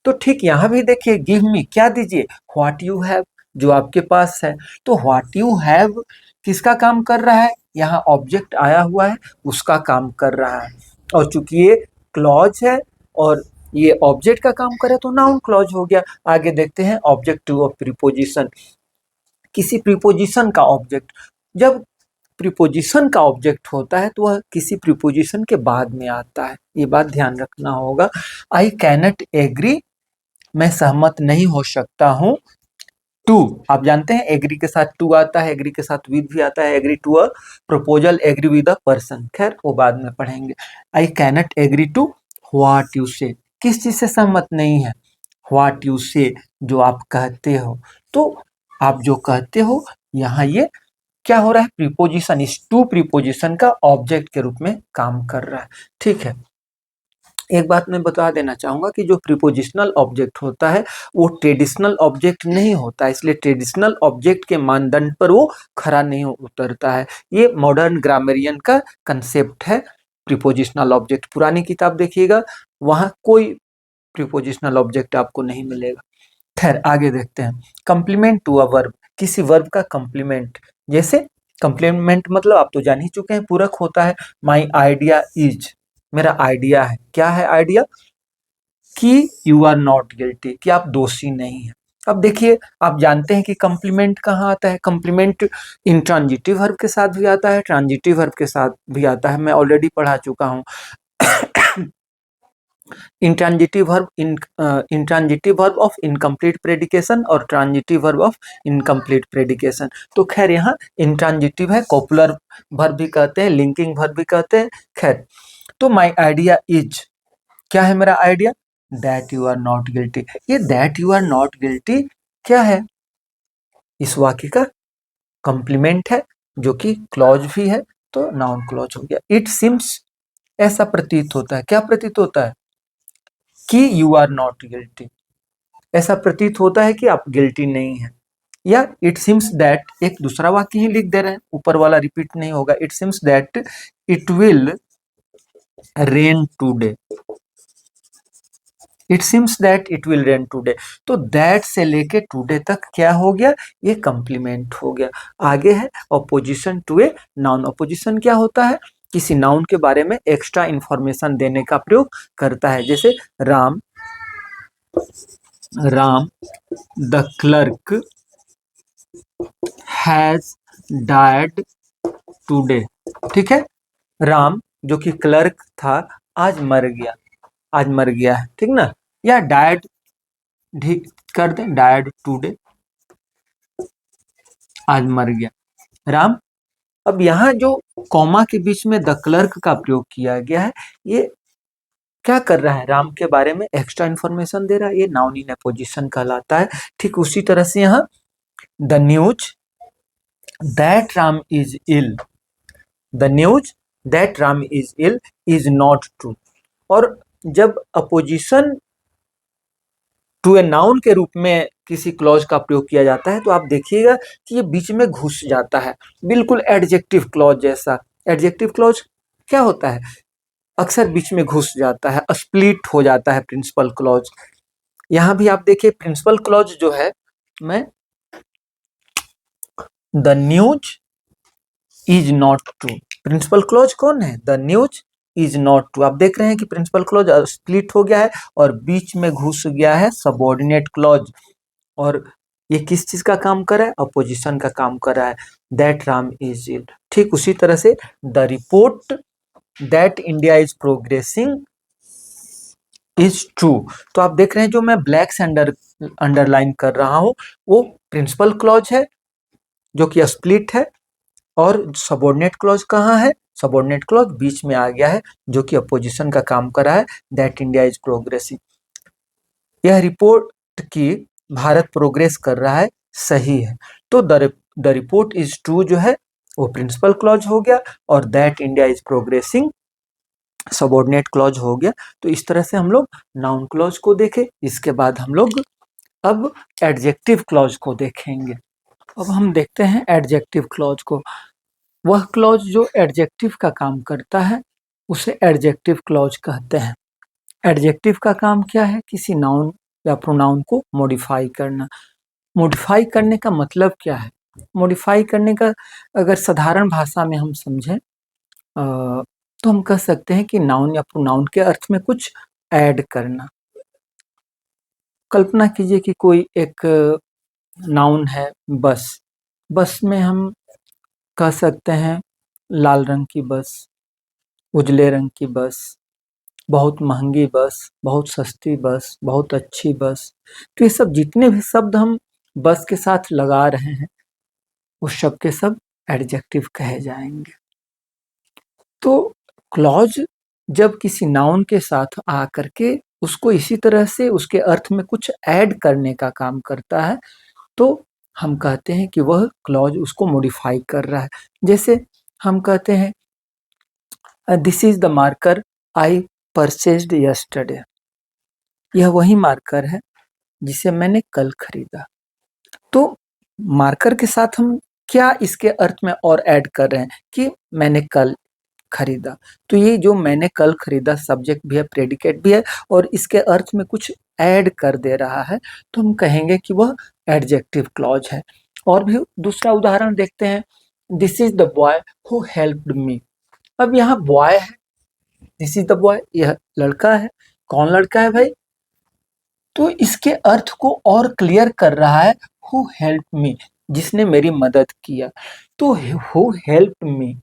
तो ठीक यहाँ भी देखिए, गिव मी क्या दीजिए? व्हाट यू हैव, जो आपके पास है। तो व्हाट यू हैव किसका काम कर रहा है? यहाँ ऑब्जेक्ट आया हुआ है, उसका काम कर रहा है। और चूंकि ये क्लॉज है और ये ऑब्जेक्ट का काम करे, तो नाउन क्लॉज हो गया। आगे देखते हैं ऑब्जेक्ट टू ऑफ प्रीपोजिशन। किसी प्रीपोजिशन का ऑब्जेक्ट, जब प्रीपोजिशन का ऑब्जेक्ट होता है तो वह किसी प्रीपोजिशन के बाद में आता है, ये बात ध्यान रखना होगा। आई कैनट एग्री, मैं सहमत नहीं हो सकता हूँ। टू, आप जानते हैं एग्री के साथ टू आता है, एग्री के साथ विद भी आता है। Agree to a proposal, agree with a person, खैर वो बाद में पढ़ेंगे। I cannot agree to what you say, किस चीज से सहमत नहीं है? व्हाट यू से, जो आप कहते हो। तो आप जो कहते हो, यहाँ ये क्या हो रहा है? प्रीपोजिशन, इस टू प्रीपोजिशन का ऑब्जेक्ट के रूप में काम कर रहा है। ठीक है। एक बात मैं बता देना चाहूंगा कि जो प्रीपोजिशनल ऑब्जेक्ट होता है वो ट्रेडिशनल ऑब्जेक्ट नहीं होता, इसलिए ट्रेडिशनल ऑब्जेक्ट के मानदंड पर वो खरा नहीं उतरता है। ये मॉडर्न ग्रामरियन का कंसेप्ट है, प्रीपोजिशनल ऑब्जेक्ट। पुरानी किताब देखिएगा, वहां कोई प्रीपोजिशनल ऑब्जेक्ट आपको नहीं मिलेगा। खैर आगे देखते हैं। कंप्लीमेंट टू अ वर्ब, किसी वर्ब का कंप्लीमेंट। जैसे कंप्लीमेंट मतलब आप तो जान ही चुके हैं, पूरक होता है। माई आइडिया इज, मेरा आइडिया है। क्या है आइडिया? कि यू आर नॉट गिल्टी, कि आप दोषी नहीं है। अब देखिए, आप जानते हैं कि कॉम्प्लीमेंट कहाँ आता है। कॉम्प्लीमेंट इंट्रांजिटिव वर्ब के साथ भी आता है, ट्रांजिटिव वर्ब के साथ भी आता है, मैं ऑलरेडी पढ़ा चुका हूँ। इंट्रांजिटिव वर्ब ऑफ इनकम्प्लीट प्रेडिकेशन और ट्रांजिटिव वर्ब ऑफ इनकम्प्लीट प्रेडिकेशन। तो खैर यहाँ इंट्रांजिटिव है, कॉपुलर वर्ब भी कहते हैं, लिंकिंग वर्ब भी कहते हैं। खैर, तो माई आइडिया इज, क्या है मेरा idea? That you are not guilty. ये that you are not guilty क्या है? इस वाक्य का कॉम्प्लीमेंट है, जो कि क्लॉज भी है, तो नाउन क्लॉज हो गया। इट सिम्स, ऐसा प्रतीत होता है। क्या प्रतीत होता है? कि यू आर नॉट गिल्टी। ऐसा प्रतीत होता है कि आप गिल्टी नहीं है। या इट सिम्स दैट, एक दूसरा वाक्य ही लिख दे रहे हैं, ऊपर वाला रिपीट नहीं होगा। It seems that it will rain today. It seems that it will rain today. तो दैट से लेके टूडे तक क्या हो गया? ये कंप्लीमेंट हो गया। आगे है apposition to a noun. Apposition क्या होता है? किसी नाउन के बारे में एक्स्ट्रा इंफॉर्मेशन देने का प्रयोग करता है। जैसे Ram, Ram the clerk has died today. ठीक है, राम जो कि क्लर्क था आज मर गया, आज मर गया है, ठीक ना। या डायड ठीक कर दें, डायड टूडे, आज मर गया राम। अब यहाँ जो कॉमा के बीच में द क्लर्क का प्रयोग किया गया है, ये क्या कर रहा है? राम के बारे में एक्स्ट्रा इंफॉर्मेशन दे रहा है। ये नाउन इन पोजीशन कहलाता है। ठीक उसी तरह से यहाँ the news that Ram is ill, the news that Ram is ill is not true. और जब अपोजिशन टू ए नाउन के रूप में किसी क्लॉज का प्रयोग किया जाता है, तो आप देखिएगा कि ये बीच में घुस जाता है, बिल्कुल एडजेक्टिव क्लॉज जैसा। एडजेक्टिव क्लॉज क्या होता है? अक्सर बीच में घुस जाता है, स्प्लिट हो जाता है प्रिंसिपल क्लॉज। यहाँ भी आप देखिए प्रिंसिपल क्लॉज जो है, मैं the news is not true. Principal clause कौन है? The news is not true. आप देख रहे हैं कि प्रिंसिपल क्लॉज स्प्लिट हो गया है और बीच में घुस गया है सबऑर्डिनेट क्लॉज। और ये किस चीज का काम कर रहा है? अपोजिशन का काम कर रहा है। That Ram is ill. ठीक उसी तरह से the report that India is progressing is true. तो आप देख रहे हैं जो मैं ब्लैक से अंडरलाइन कर रहा हूं, वो प्रिंसिपल क्लॉज है जो कि स्प्लिट है। और सबऑर्डिनेट क्लॉज कहाँ है? सबऑर्डिनेट क्लॉज बीच में आ गया है, जो कि अपोजिशन का काम कर रहा है। दैट इंडिया इज प्रोग्रेसिंग, यह रिपोर्ट की भारत प्रोग्रेस कर रहा है, सही है। तो द रिपोर्ट इज ट्रू जो है वो प्रिंसिपल क्लॉज हो गया, और that India is progressing subordinate clause हो गया। तो इस तरह से हम लोग नाउन क्लॉज को देखे। इसके बाद हम लोग अब एडजेक्टिव क्लॉज को देखेंगे। अब हम देखते हैं एडजेक्टिव क्लॉज को। वह क्लॉज जो एडजेक्टिव का काम करता है उसे एडजेक्टिव क्लॉज कहते हैं। एडजेक्टिव का काम क्या है? किसी नाउन या प्रोनाउन को मॉडिफाई करना। मॉडिफाई करने का मतलब क्या है? मॉडिफाई करने का अगर साधारण भाषा में हम समझें तो हम कह सकते हैं कि नाउन या प्रोनाउन के अर्थ में कुछ ऐड करना। कल्पना कीजिए कि कोई एक नाउन है बस। बस में हम कह सकते हैं लाल रंग की बस, उजले रंग की बस, बहुत महंगी बस, बहुत सस्ती बस, बहुत अच्छी बस। तो ये सब जितने भी शब्द हम बस के साथ लगा रहे हैं, वो सब के सब एडजेक्टिव कहे जाएंगे। तो क्लॉज जब किसी नाउन के साथ आकर के उसको इसी तरह से उसके अर्थ में कुछ ऐड करने का काम करता है, तो हम कहते हैं कि वह क्लॉज उसको मॉडिफाई कर रहा है। जैसे हम कहते हैं this is the marker I purchased yesterday. यह वही मार्कर है जिसे मैंने कल खरीदा। तो मार्कर के साथ हम क्या इसके अर्थ में और ऐड कर रहे हैं कि मैंने कल खरीदा। तो ये जो मैंने कल खरीदा सब्जेक्ट भी है, प्रेडिकेट भी है, और इसके अर्थ में कुछ ऐड कर दे रहा है, तो हम कहेंगे कि वह एडजेक्टिव क्लॉज है। और भी दूसरा उदाहरण देखते हैं, this is the boy who helped me. अब यहाँ बॉय है, दिस इज द बॉय, यह लड़का है। कौन लड़का है भाई? तो इसके अर्थ को और क्लियर कर रहा है हु हेल्प मी, जिसने मेरी मदद किया। तो हु हेल्प मी,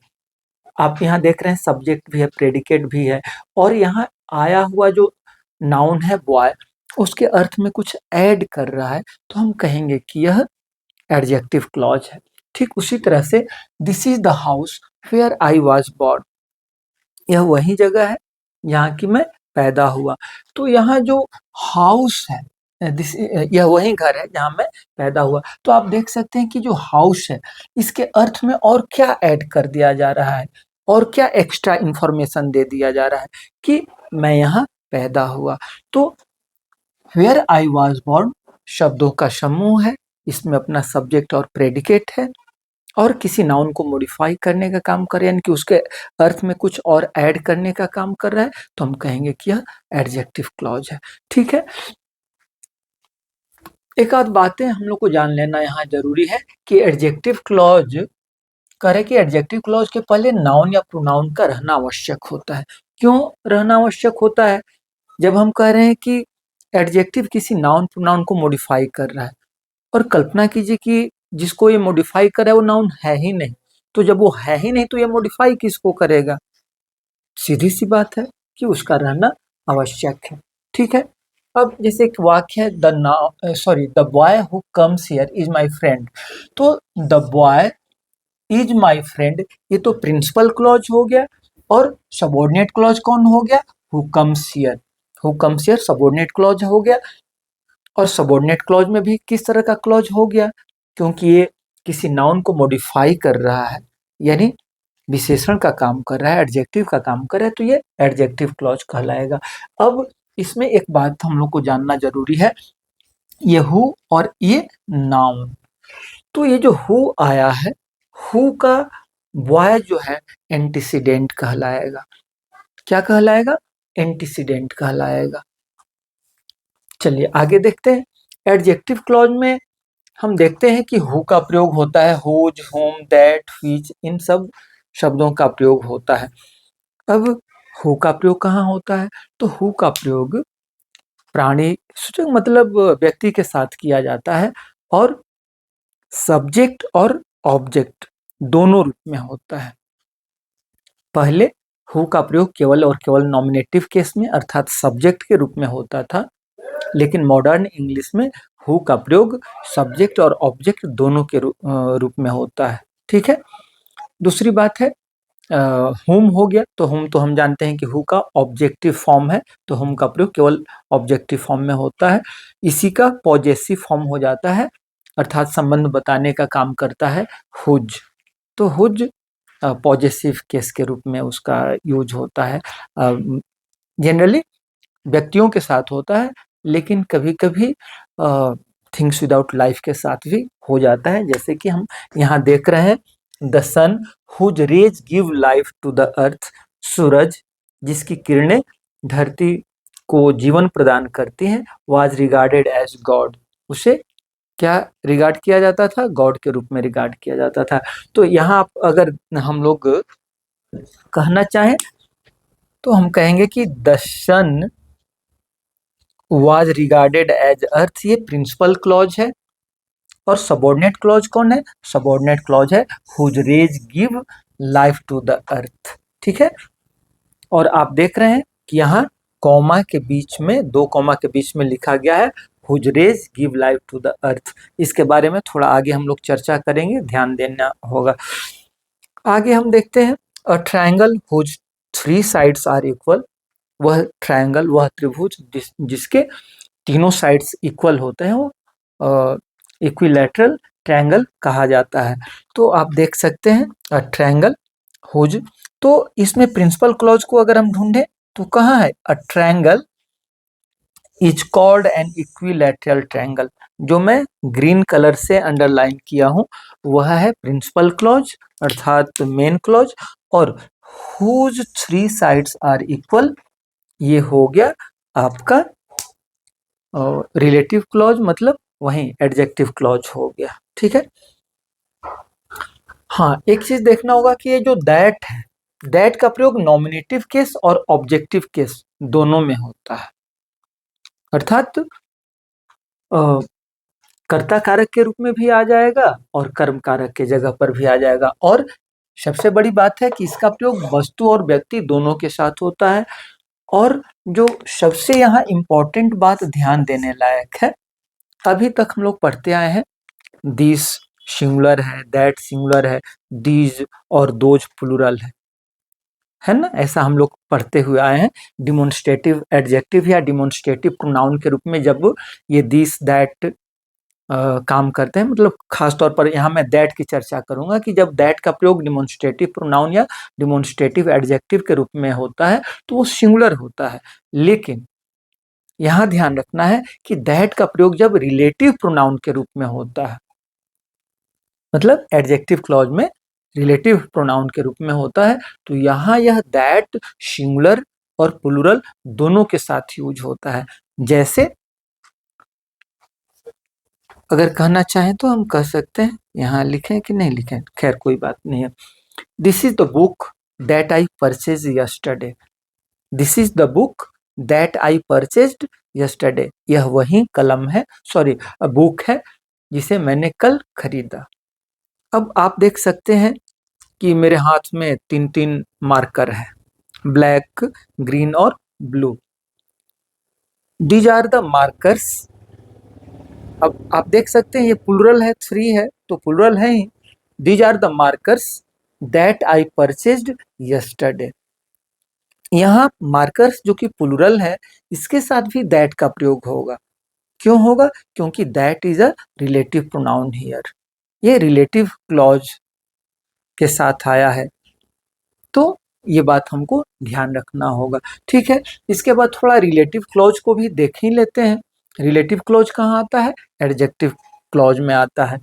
आप यहाँ देख रहे हैं सब्जेक्ट भी है, प्रेडिकेट भी है, और यहाँ आया हुआ जो नाउन है बॉय, उसके अर्थ में कुछ ऐड कर रहा है, तो हम कहेंगे कि यह एडजेक्टिव क्लॉज है। ठीक उसी तरह से this is the house where I was born, यह वही जगह है यहाँ की मैं पैदा हुआ। तो यहाँ जो हाउस है, दिस, यह वही घर है जहाँ मैं पैदा हुआ। तो आप देख सकते हैं कि जो हाउस है, इसके अर्थ में और क्या ऐड कर दिया जा रहा है, और क्या एक्स्ट्रा इंफॉर्मेशन दे दिया जा रहा है कि मैं यहाँ पैदा हुआ। तो वेयर आई वॉज बोर्न शब्दों का समूह है, इसमें अपना सब्जेक्ट और प्रेडिकेट है, और किसी नाउन को मॉडिफाई करने का काम कर रहा है, यानी कि उसके अर्थ में कुछ और ऐड करने का काम कर रहा है, तो हम कहेंगे कि यह एडजेक्टिव क्लॉज है। ठीक है, एक आध बातें हम लोग को जान लेना यहाँ जरूरी है कि एडजेक्टिव क्लॉज करे कि एडजेक्टिव क्लॉज के पहले नाउन या प्रोनाउन का रहना आवश्यक होता है। क्यों रहना आवश्यक होता है? जब हम कह रहे हैं कि एडजेक्टिव किसी नाउन प्रोनाउन को मॉडिफाई कर रहा है, और कल्पना कीजिए कि जिसको ये मॉडिफाई करे वो नाउन है ही नहीं, तो जब वो है ही नहीं तो ये मॉडिफाई किसको करेगा? सीधी सी बात है कि उसका रहना आवश्यक है। ठीक है, अब जैसे एक वाक्य है the boy who comes here is my friend, तो the boy is my friend, ये तो प्रिंसिपल क्लॉज हो गया, और सबऑर्डिनेट क्लॉज कौन हो गया? Who comes here, who comes here subordinate clause हो गया। और सबऑर्डिनेट क्लॉज में भी किस तरह का क्लॉज हो गया? क्योंकि ये किसी नाउन को मॉडिफाई कर रहा है, यानी विशेषण का काम कर रहा है, एडजेक्टिव का काम कर रहा है, तो ये एडजेक्टिव क्लॉज कहलाएगा। अब इसमें एक बात हम लोग को जानना जरूरी है, ये हु और ये नाउन, तो ये जो हु आया है, हु का बॉय जो है एंटीसीडेंट कहलाएगा। क्या कहलाएगा? एंटीसीडेंट कहलाएगा। चलिए आगे देखते हैं। एडजेक्टिव क्लॉज में हम देखते हैं कि हु का प्रयोग होता है, हुज, होम, दैट, व्हिच, इन सब शब्दों का प्रयोग होता है। अब हु का प्रयोग कहाँ होता है? तो हु का प्रयोग प्राणी सूचक मतलब व्यक्ति के साथ किया जाता है, और सब्जेक्ट और ऑब्जेक्ट दोनों रूप में होता है। पहले हु का प्रयोग केवल और केवल नॉमिनेटिव केस में अर्थात सब्जेक्ट के रूप में होता था, लेकिन मॉडर्न इंग्लिश में हु का प्रयोग सब्जेक्ट और ऑब्जेक्ट दोनों के रूप में होता है। ठीक है, दूसरी बात है हुम हो गया, तो हुम तो हम जानते हैं कि हु का ऑब्जेक्टिव फॉर्म है, तो हुम का प्रयोग केवल ऑब्जेक्टिव फॉर्म में होता है। इसी का पॉजेसिव फॉर्म हो जाता है, अर्थात संबंध बताने का काम करता है हुज। तो हुज पॉजेसिव केस के रूप में उसका यूज होता है। जनरली व्यक्तियों के साथ होता है, लेकिन कभी कभी थिंग्स विदाउट लाइफ के साथ भी हो जाता है, जैसे कि हम यहाँ देख रहे हैं the sun whose rays give life to the earth, सूरज जिसकी किरणें धरती को जीवन प्रदान करती हैं, वाज रिगार्डेड एज गॉड, उसे क्या रिगार्ड किया जाता था? गॉड के रूप में रिगार्ड किया जाता था। तो यहाँ अगर हम लोग कहना चाहें तो हम कहेंगे कि the sun was regarded as earth, ये प्रिंसिपल क्लॉज है। और सबऑर्डिनेट क्लॉज कौन है? सबऑर्डिनेट क्लॉज है whose rays give life to the earth. ठीक है, और आप देख रहे हैं कि यहाँ कॉमा के बीच में, दो कॉमा के बीच में लिखा गया है whose rays give life to the earth. इसके बारे में थोड़ा आगे हम लोग चर्चा करेंगे, ध्यान देना होगा। आगे हम देखते हैं a triangle whose three sides are equal, वह ट्रायंगल, वह त्रिभुज जिसके तीनों साइड्स इक्वल होते हैं, वो इक्विलैटरल ट्रायंगल कहा जाता है। तो आप देख सकते हैं ट्रायंगल हुज, तो इसमें प्रिंसिपल क्लॉज को अगर हम ढूंढें तो कहाँ है? A triangle is called an equilateral triangle, जो मैं ग्रीन कलर से अंडरलाइन किया हूँ वह है प्रिंसिपल क्लॉज अर्थात मेन क्लॉज, और whose three sides are equal ये हो गया आपका रिलेटिव क्लॉज, मतलब वही एडजेक्टिव क्लॉज हो गया। ठीक है, हाँ एक चीज देखना होगा कि ये जो दैट है, दैट का प्रयोग नॉमिनेटिव केस और ऑब्जेक्टिव केस दोनों में होता है। अर्थात कर्ता कारक के रूप में भी आ जाएगा और कर्म कारक के जगह पर भी आ जाएगा। और सबसे बड़ी बात है कि इसका प्रयोग वस्तु और व्यक्ति दोनों के साथ होता है। और जो सबसे यहाँ इम्पोर्टेंट बात ध्यान देने लायक है, अभी तक हम लोग पढ़ते आए हैं दिस सिंगुलर है, दैट सिंगुलर है, दीज और दोज प्लूरल है ना, ऐसा हम लोग पढ़ते हुए आए हैं। डिमोन्स्ट्रेटिव एडजेक्टिव या डिमोन्स्ट्रेटिव प्रोनाउन के रूप में जब ये दिस दैट काम करते हैं, मतलब खास तौर पर यहाँ मैं दैट की चर्चा करूंगा कि जब दैट का प्रयोग डिमोन्स्ट्रेटिव प्रोनाउन या डिमोन्स्ट्रेटिव एडजेक्टिव के रूप में होता है तो वो सिंगुलर होता है। लेकिन यहाँ ध्यान रखना है कि दैट का प्रयोग जब रिलेटिव प्रोनाउन के रूप में होता है, मतलब एडजेक्टिव क्लॉज में रिलेटिव प्रोनाउन के रूप में होता है, तो यहाँ यह दैट सिंगुलर और प्लूरल दोनों के साथ यूज होता है। जैसे अगर कहना चाहें तो हम कह सकते हैं, यहाँ लिखें कि नहीं लिखें, खैर कोई बात नहीं है। This is the book that I purchase yesterday. This is the book that I purchased yesterday. यह वही कलम है, सॉरी बुक है, जिसे मैंने कल खरीदा। अब आप देख सकते हैं कि मेरे हाथ में 3 मार्कर है, ब्लैक, ग्रीन और blue. These are the markers. अब आप देख सकते हैं ये प्लूरल है, 3 है तो प्लूरल है ही। These are the markers that I purchased yesterday. यहाँ मार्कर्स जो कि प्लूरल है, इसके साथ भी दैट का प्रयोग होगा। क्यों होगा? क्योंकि that is a relative pronoun here. ये रिलेटिव क्लॉज के साथ आया है, तो ये बात हमको ध्यान रखना होगा। ठीक है, इसके बाद थोड़ा रिलेटिव क्लॉज को भी देख ही लेते हैं। रिलेटिव क्लॉज कहाँ आता है? एडजेक्टिव क्लॉज में आता है।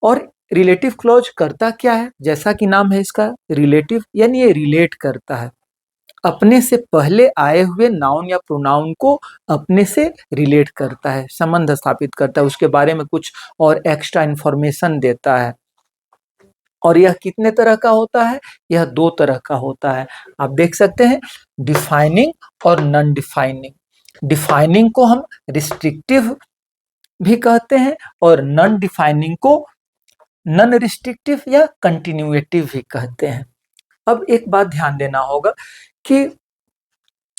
और रिलेटिव क्लॉज करता क्या है? जैसा कि नाम है इसका रिलेटिव, यानी ये रिलेट करता है, अपने से पहले आए हुए नाउन या प्रोनाउन को अपने से रिलेट करता है, संबंध स्थापित करता है, उसके बारे में कुछ और एक्स्ट्रा इंफॉर्मेशन देता है। और यह कितने तरह का होता है? यह 2 तरह का होता है। आप देख सकते हैं, डिफाइनिंग और नॉन डिफाइनिंग। डिफाइनिंग को हम रिस्ट्रिक्टिव भी कहते हैं और नॉन डिफाइनिंग को नॉन रिस्ट्रिक्टिव या कंटिन्यूएटिव भी कहते हैं। अब एक बात ध्यान देना होगा कि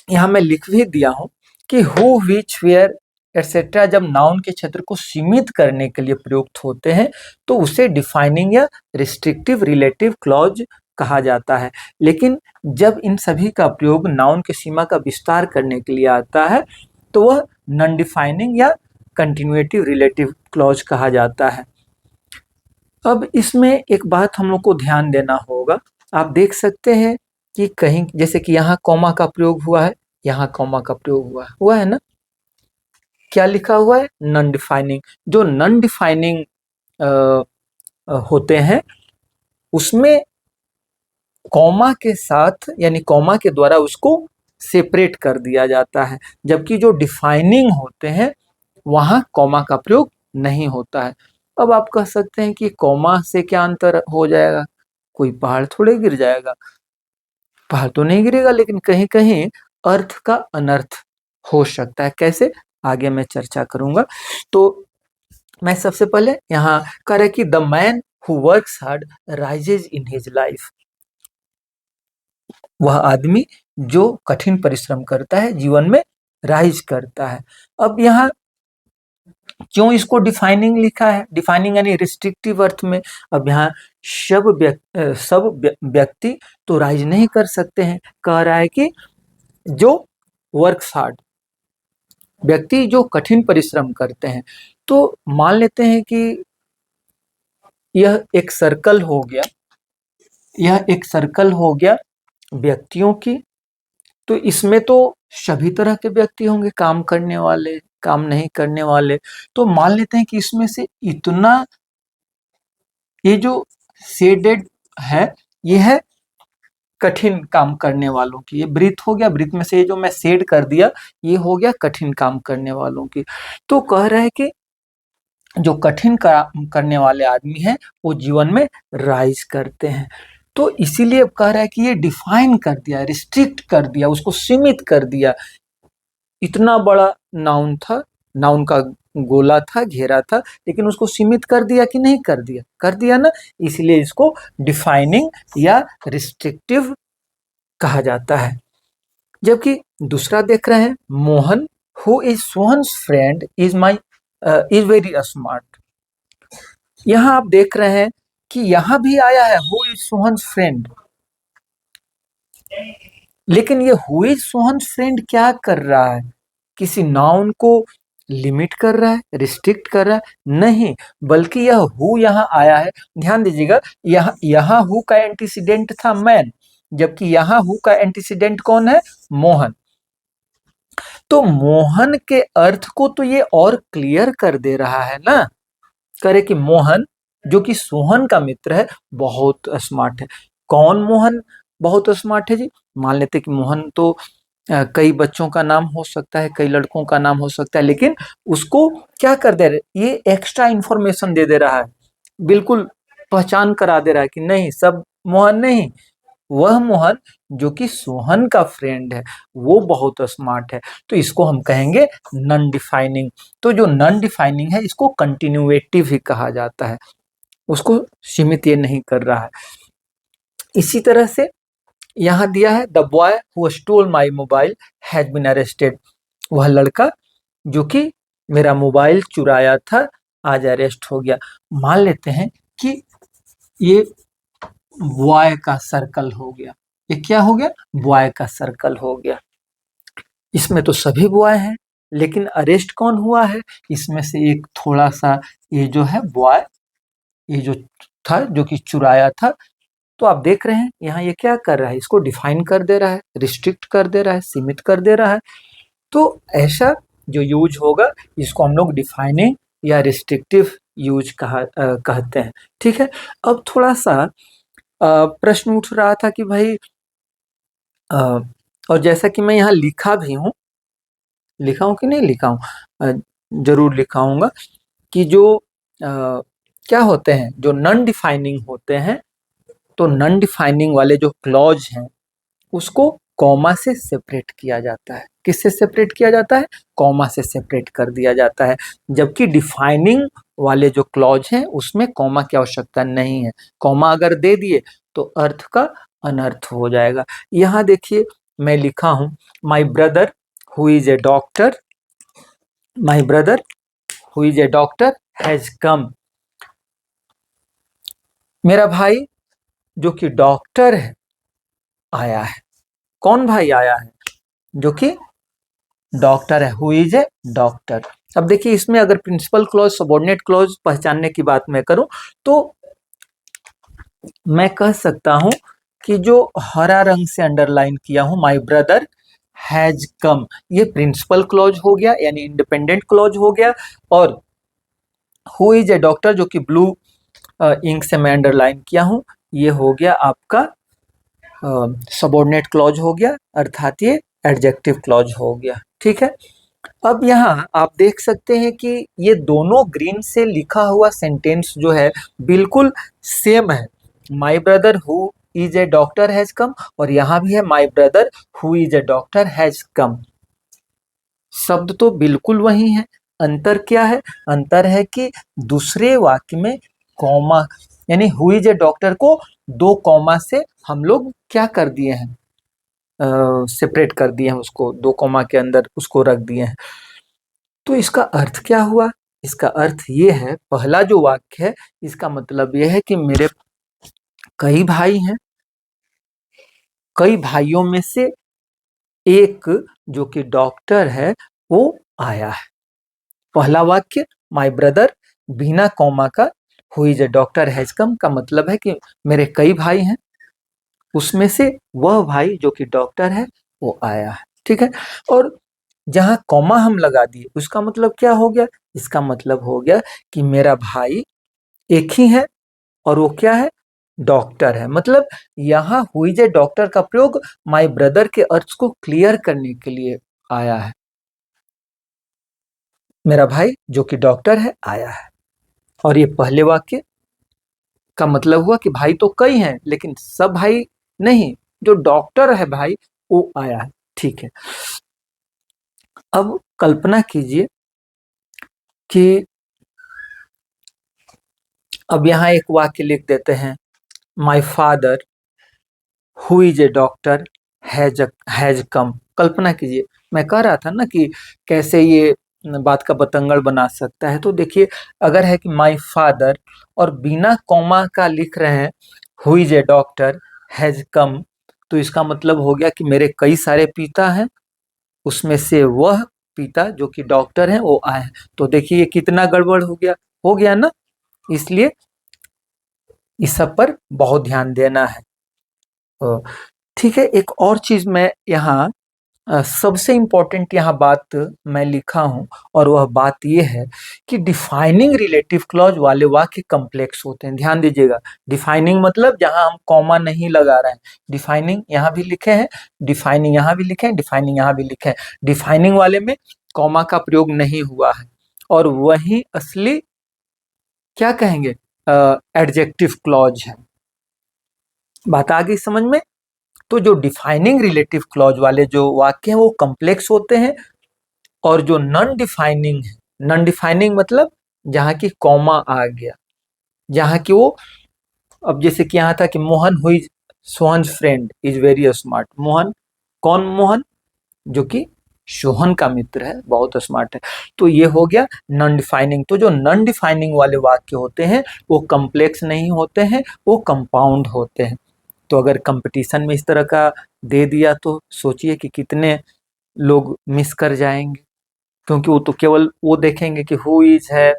यहाँ मैं लिख भी दिया हूं कि हु, विच, वेयर एटसेट्रा जब नाउन के क्षेत्र को सीमित करने के लिए प्रयुक्त होते हैं तो उसे डिफाइनिंग या रिस्ट्रिक्टिव रिलेटिव क्लॉज कहा जाता है। लेकिन जब इन सभी का प्रयोग नाउन की सीमा का विस्तार करने के लिए आता है तो वह नॉन डिफाइनिंग या कंटिन्यूएटिव रिलेटिव क्लॉज कहा जाता है। अब इसमें एक बात हम लोग को ध्यान देना होगा। आप देख सकते हैं कि कहीं, जैसे कि यहाँ कॉमा का प्रयोग हुआ है, यहाँ कॉमा का प्रयोग हुआ है ना, क्या लिखा हुआ है? Non defining. जो नॉन डिफाइनिंग होते हैं उसमें कॉमा के साथ, यानी कॉमा के द्वारा उसको सेपरेट कर दिया जाता है, जबकि जो डिफाइनिंग होते हैं वहाँ कॉमा का प्रयोग नहीं होता है। अब आप कह सकते हैं कि कॉमा से क्या अंतर हो जाएगा? कोई पहाड़ थोड़े गिर जाएगा, पहाड़ तो नहीं गिरेगा, लेकिन कहीं कहीं अर्थ का अनर्थ हो सकता है। कैसे? आगे मैं चर्चा करूंगा। तो मैं सबसे पहले यहाँ कह रहा कि the man who works hard rises in his life. वह आदमी जो कठिन परिश्रम करता है जीवन में राइज करता है। अब यहाँ क्यों इसको डिफाइनिंग लिखा है? डिफाइनिंग यानी रिस्ट्रिक्टिव अर्थ में। अब यहाँ सब व्यक्ति तो राइज नहीं कर सकते हैं। कह रहा है कि जो वर्क्स हार्ड, व्यक्ति जो कठिन परिश्रम करते हैं। तो मान लेते हैं कि यह एक सर्कल हो गया, यह एक सर्कल हो गया व्यक्तियों की। तो इसमें तो सभी तरह के व्यक्ति होंगे, काम करने वाले, काम नहीं करने वाले। तो मान लेते हैं कि इसमें से इतना, ये जो शेडेड है ये है कठिन काम करने वालों की। ये ब्रीथ हो गया, ब्रीथ में से ये जो मैं शेड कर दिया ये हो गया कठिन काम करने वालों की। तो कह रहे हैं कि जो कठिन काम करने वाले आदमी हैं वो जीवन में राइज करते हैं। तो इसीलिए कह रहा है कि ये डिफाइन कर दिया, रिस्ट्रिक्ट कर दिया, उसको सीमित कर दिया। इतना बड़ा नाउन था, नाउन का गोला था, घेरा था, लेकिन उसको सीमित कर दिया कि नहीं कर दिया? कर दिया ना, इसलिए इसको डिफाइनिंग या रिस्ट्रिक्टिव कहा जाता है। जबकि दूसरा देख रहे हैं, Mohan who is Sohan's friend is very smart. यहाँ आप देख रहे हैं कि यहाँ भी आया है हु इज सोहन्स फ्रेंड, लेकिन ये हु इज सोहन्स फ्रेंड क्या कर रहा है? किसी नाउन को लिमिट कर रहा है, रिस्ट्रिक्ट कर रहा है? नहीं, बल्कि यह हु यहाँ आया है। ध्यान दीजिएगा, यहाँ हु का एंटीसीडेंट था मैन, जबकि यहाँ हु का एंटीसीडेंट कौन है? मोहन। तो मोहन के अर्थ को तो ये और क्लियर कर दे रहा है ना, करे कि मोहन जो कि सोहन का मित्र है बहुत स्मार्ट है। कौन मोहन बहुत स्मार्ट है जी? मान लेते कि मोहन तो कई बच्चों का नाम हो सकता है, कई लड़कों का नाम हो सकता है, लेकिन उसको क्या कर दे रहे, ये एक्स्ट्रा इंफॉर्मेशन दे दे रहा है, बिल्कुल पहचान करा दे रहा है कि नहीं, सब मोहन नहीं, वह मोहन जो कि सोहन का फ्रेंड है वो बहुत स्मार्ट है। तो इसको हम कहेंगे नॉन डिफाइनिंग। तो जो नॉन डिफाइनिंग है इसको कंटिन्यूएटिव ही कहा जाता है, उसको सीमित ये नहीं कर रहा है। इसी तरह से यहाँ दिया है the boy who stole my mobile has been arrested. वह लड़का जो कि मेरा मोबाइल चुराया था आज अरेस्ट हो गया। मान लेते हैं कि ये बॉय का सर्कल हो गया। ये क्या हो गया? बॉय का सर्कल हो गया। इसमें तो सभी बॉय हैं, लेकिन अरेस्ट कौन हुआ है? इसमें से एक थोड़ा सा ये जो है बॉय, ये जो था जो कि चुराया था। तो आप देख रहे हैं यहाँ ये क्या कर रहा है? इसको डिफाइन कर दे रहा है, रिस्ट्रिक्ट कर दे रहा है, सीमित कर दे रहा है। तो ऐसा जो यूज होगा इसको हम लोग डिफाइनिंग या रिस्ट्रिक्टिव यूज कहते हैं। ठीक है। अब थोड़ा सा प्रश्न उठ रहा था कि भाई और जैसा कि मैं यहाँ लिखा भी हूँ, लिखा हूँ कि नहीं लिखा हूँ, जरूर लिखा हूँगा कि जो क्या होते हैं, जो नॉन डिफाइनिंग होते हैं, तो नॉन डिफाइनिंग वाले जो क्लॉज हैं उसको कॉमा से सेपरेट किया जाता है। किससे सेपरेट किया जाता है? कॉमा से सेपरेट कर दिया जाता है। जबकि डिफाइनिंग वाले जो क्लॉज हैं उसमें कॉमा की आवश्यकता नहीं है। कॉमा अगर दे दिए तो अर्थ का अनर्थ हो जाएगा। यहाँ देखिए मैं लिखा हूँ my brother who is a doctor, my brother who is a doctor has कम। मेरा भाई जो कि डॉक्टर है आया है। कौन भाई आया है? जो कि डॉक्टर है, हु इज ए डॉक्टर। अब देखिए इसमें अगर प्रिंसिपल क्लॉज सबऑर्डिनेट क्लॉज पहचानने की बात मैं करूं तो मैं कह सकता हूं कि जो हरा रंग से अंडरलाइन किया हूं माय ब्रदर हैज कम, ये प्रिंसिपल क्लॉज हो गया यानी इंडिपेंडेंट क्लॉज हो गया। और हु इज ए डॉक्टर जो कि ब्लू इंक से मैं अंडरलाइन किया हूं, ये हो गया आपका सबऑर्डिनेट क्लॉज हो गया, अर्थात ये एडजेक्टिव क्लॉज हो गया। ठीक है। अब यहाँ आप देख सकते हैं कि ये दोनों ग्रीन से लिखा हुआ सेंटेंस जो है बिल्कुल सेम है। My brother who is a doctor has कम, और यहाँ भी है my brother who is a doctor has कम। शब्द तो बिल्कुल वही है। अंतर क्या है? अंतर है कि दूसरे वाक्य में कॉमा यानी हु इज ए डॉक्टर को दो कॉमा से हम लोग क्या कर दिए हैं, सेपरेट कर दिए हैं, उसको दो कॉमा के अंदर उसको रख दिए हैं। तो इसका अर्थ क्या हुआ? इसका अर्थ ये है, पहला जो वाक्य है इसका मतलब ये है कि मेरे कई भाई हैं, कई भाइयों में से एक जो कि डॉक्टर है वो आया है। पहला वाक्य माय ब्रदर बिना कॉमा का who is a doctor has कम का मतलब है कि मेरे कई भाई हैं, उसमें से वह भाई जो कि डॉक्टर है वो आया है। ठीक है। और जहां कॉमा हम लगा दिए उसका मतलब क्या हो गया? इसका मतलब हो गया कि मेरा भाई एक ही है और वो क्या है? डॉक्टर है। मतलब यहाँ हु इज ए डॉक्टर का प्रयोग माय ब्रदर के अर्थ को क्लियर करने के लिए आया है। मेरा भाई जो कि डॉक्टर है आया है। और ये पहले वाक्य का मतलब हुआ कि भाई तो कई हैं लेकिन सब भाई नहीं, जो डॉक्टर है भाई वो आया है। ठीक है। अब कल्पना कीजिए कि अब यहाँ एक वाक्य लिख देते हैं, my father who is a doctor has come. कल्पना कीजिए, मैं कह रहा था ना कि कैसे ये बात का बतंगड़ बना सकता है। तो देखिए, अगर है कि माई फादर और बिना कॉमा का लिख रहे हैं who is a doctor has कम, तो इसका मतलब हो गया कि मेरे कई सारे पिता हैं, उसमें से वह पिता जो कि डॉक्टर हैं वो आए हैं। तो देखिए ये कितना गड़बड़ हो गया ना। इसलिए इस सब पर बहुत ध्यान देना है। ठीक है, एक और चीज मैं यहाँ सबसे इम्पोर्टेंट यहाँ बात मैं लिखा हूँ, और वह बात ये है कि डिफाइनिंग रिलेटिव क्लॉज वाले वाक्य कम्प्लेक्स होते हैं। ध्यान दीजिएगा, डिफाइनिंग मतलब जहाँ हम कॉमा नहीं लगा रहे हैं। डिफाइनिंग यहाँ भी लिखे हैं, डिफाइनिंग यहाँ भी लिखे हैं, डिफाइनिंग यहाँ भी लिखे हैं। डिफाइनिंग वाले में कॉमा का प्रयोग नहीं हुआ है, और वही असली क्या कहेंगे एडजेक्टिव क्लॉज है। बात आ गई समझ में। तो जो डिफाइनिंग रिलेटिव क्लॉज वाले जो वाक्य हैं वो कम्प्लेक्स होते हैं, और जो नॉन डिफाइनिंग है, नॉन डिफाइनिंग मतलब जहाँ की कॉमा आ गया, जहाँ की वो, अब जैसे कि यहाँ था कि मोहन हुई Sohan friend is very smart. Mohan, कौन मोहन? जो कि सोहन का मित्र है, बहुत स्मार्ट है। तो ये हो गया नॉन डिफाइनिंग। तो जो नॉन डिफाइनिंग वाले वाक्य होते हैं वो कम्प्लेक्स नहीं होते हैं, वो कंपाउंड होते हैं। तो अगर कंपटीशन में इस तरह का दे दिया तो सोचिए कि कितने लोग मिस कर जाएंगे, क्योंकि वो तो केवल वो देखेंगे कि हु इज है,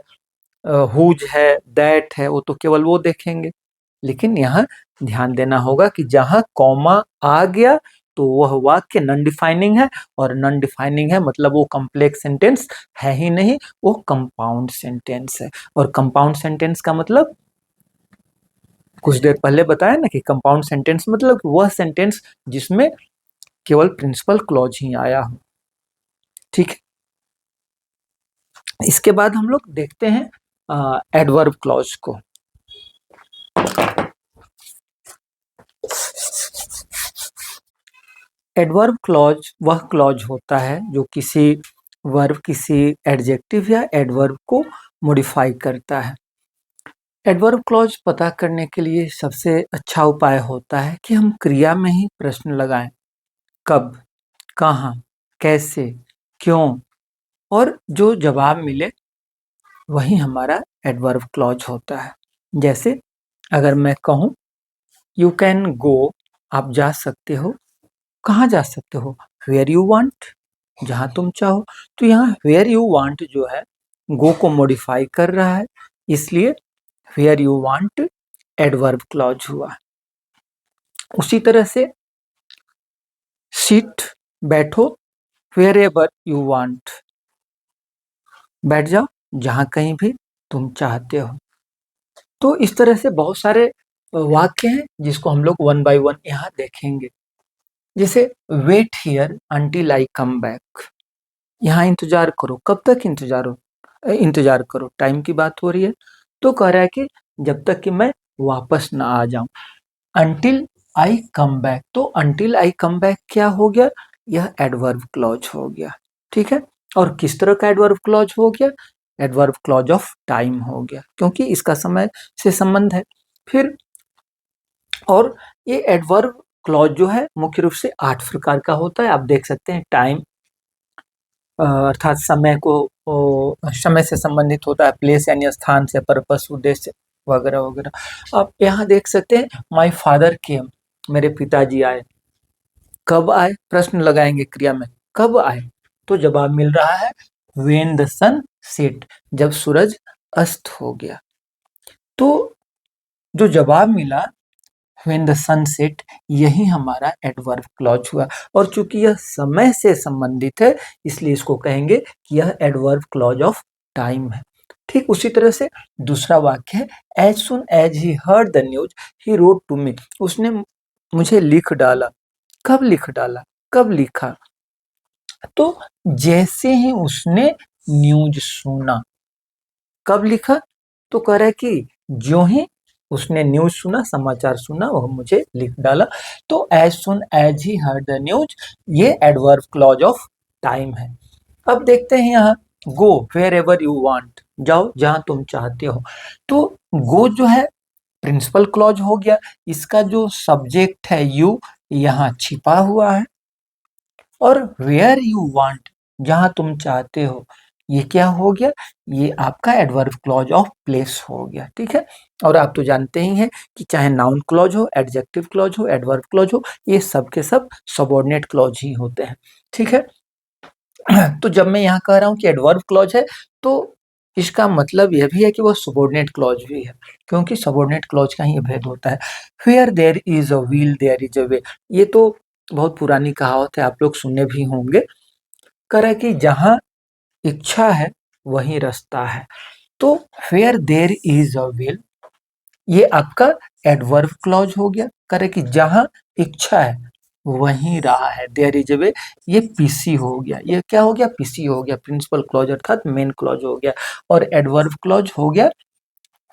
हुज है, दैट है, वो तो केवल वो देखेंगे। लेकिन यहाँ ध्यान देना होगा कि जहाँ कॉमा आ गया तो वह वाक्य नॉन डिफाइनिंग है, और नॉन डिफाइनिंग है मतलब वो कॉम्प्लेक्स सेंटेंस है ही नहीं, वो कंपाउंड सेंटेंस है। और कंपाउंड सेंटेंस का मतलब कुछ देर पहले बताया ना कि कंपाउंड सेंटेंस मतलब वह सेंटेंस जिसमें केवल प्रिंसिपल क्लॉज ही आया हो। ठीक है, इसके बाद हम लोग देखते हैं एडवर्ब क्लॉज को। एडवर्ब क्लॉज वह क्लॉज होता है जो किसी वर्ब, किसी एडजेक्टिव या एडवर्ब को मॉडिफाई करता है। एडवर्ब क्लॉज पता करने के लिए सबसे अच्छा उपाय होता है कि हम क्रिया में ही प्रश्न लगाएं। कब, कहाँ, कैसे, क्यों, और जो जवाब मिले वही हमारा एडवर्ब क्लॉज होता है। जैसे अगर मैं कहूँ यू कैन गो, आप जा सकते हो, कहाँ जा सकते हो? वेयर यू वांट, जहाँ तुम चाहो। तो यहाँ वेयर यू वांट जो है गो को मॉडिफाई कर रहा है, इसलिए where you want adverb clause हुआ। उसी तरह से सिट, बैठो, वेयर एवर यू वांट, बैठ जाओ जहाँ कहीं भी तुम चाहते हो। तो इस तरह से बहुत सारे वाक्य हैं जिसको हम लोग वन बाय वन यहाँ देखेंगे। जैसे wait here until I come back, यहाँ इंतजार करो। कब तक इंतजार करो, टाइम की बात हो रही है। तो कह रहा है कि जब तक कि मैं वापस ना आ जाऊं। अंटिल आई कम बैक, तो अंटिल आई कम बैक क्या हो गया? यह एडवर्ब क्लॉज हो गया। ठीक है, और किस तरह का एडवर्ब क्लॉज हो गया? एडवर्ब क्लॉज ऑफ टाइम हो गया, क्योंकि इसका समय से संबंध है। फिर और ये एडवर्ब क्लॉज जो है मुख्य रूप से 8 प्रकार का होता है। आप देख सकते हैं, टाइम अर्थात समय को, समय से संबंधित होता है। प्लेस यानी स्थान से, पर्पस उद्देश्य वगैरह वगैरह। आप यहाँ देख सकते हैं माई फादर केम, मेरे पिताजी आए। कब आए? प्रश्न लगाएंगे क्रिया में, कब आए? तो जवाब मिल रहा है व्हेन द सन सेट, जब सूरज अस्त हो गया। तो जो जवाब मिला व्हेन द सन सेट, यही हमारा एडवर्ब क्लॉज हुआ। और चूंकि यह समय से संबंधित है इसलिए इसको कहेंगे कि यह एडवर्ब क्लॉज ऑफ टाइम है। ठीक उसी तरह से दूसरा वाक्य है, as soon as he heard the news he wrote to me, उसने मुझे लिख डाला। कब लिख डाला? कब लिखा? तो जैसे ही उसने न्यूज सुना। कब लिखा? तो कह रहा है कि जो ही उसने न्यूज सुना, समाचार सुना, वह मुझे लिख डाला। तो as soon as he heard the news, ये एडवर्ब क्लॉज ऑफ टाइम है। अब देखते हैं यहाँ go wherever you want, जाओ जहां तुम चाहते हो। तो गो जो है प्रिंसिपल क्लॉज हो गया, इसका जो सब्जेक्ट है यू यहाँ छिपा हुआ है, और वेयर यू वांट जहां तुम चाहते हो ये क्या हो गया, ये आपका एडवर्ब क्लॉज ऑफ प्लेस हो गया। ठीक है, और आप तो जानते ही हैं कि चाहे नाउन क्लॉज हो, एडजेक्टिव क्लॉज हो, एडवर्ब क्लॉज हो, ये सब के सब सबऑर्डिनेट क्लॉज ही होते हैं। ठीक है, तो जब मैं यहाँ कह रहा हूँ कि एडवर्ब क्लॉज है, तो इसका मतलब यह भी है कि वो सबऑर्डिनेट क्लॉज भी है, क्योंकि सबऑर्डिनेट क्लॉज का ही भेद होता है। Where there is a wheel there is a way, ये तो बहुत पुरानी कहावत है, आप लोग सुने भी होंगे। कह रहा है कि जहाँ इच्छा है वहीं रास्ता है। तो where there is a will, ये आपका एडवर्ब क्लॉज हो गया। कह रहे कि जहां इच्छा है वहीं राह है, देयर इज अ वे, ये पीसी हो गया। ये क्या हो गया, पीसी हो गया, प्रिंसिपल क्लॉज अर्थात मेन क्लॉज हो गया। और एडवर्ब क्लॉज हो गया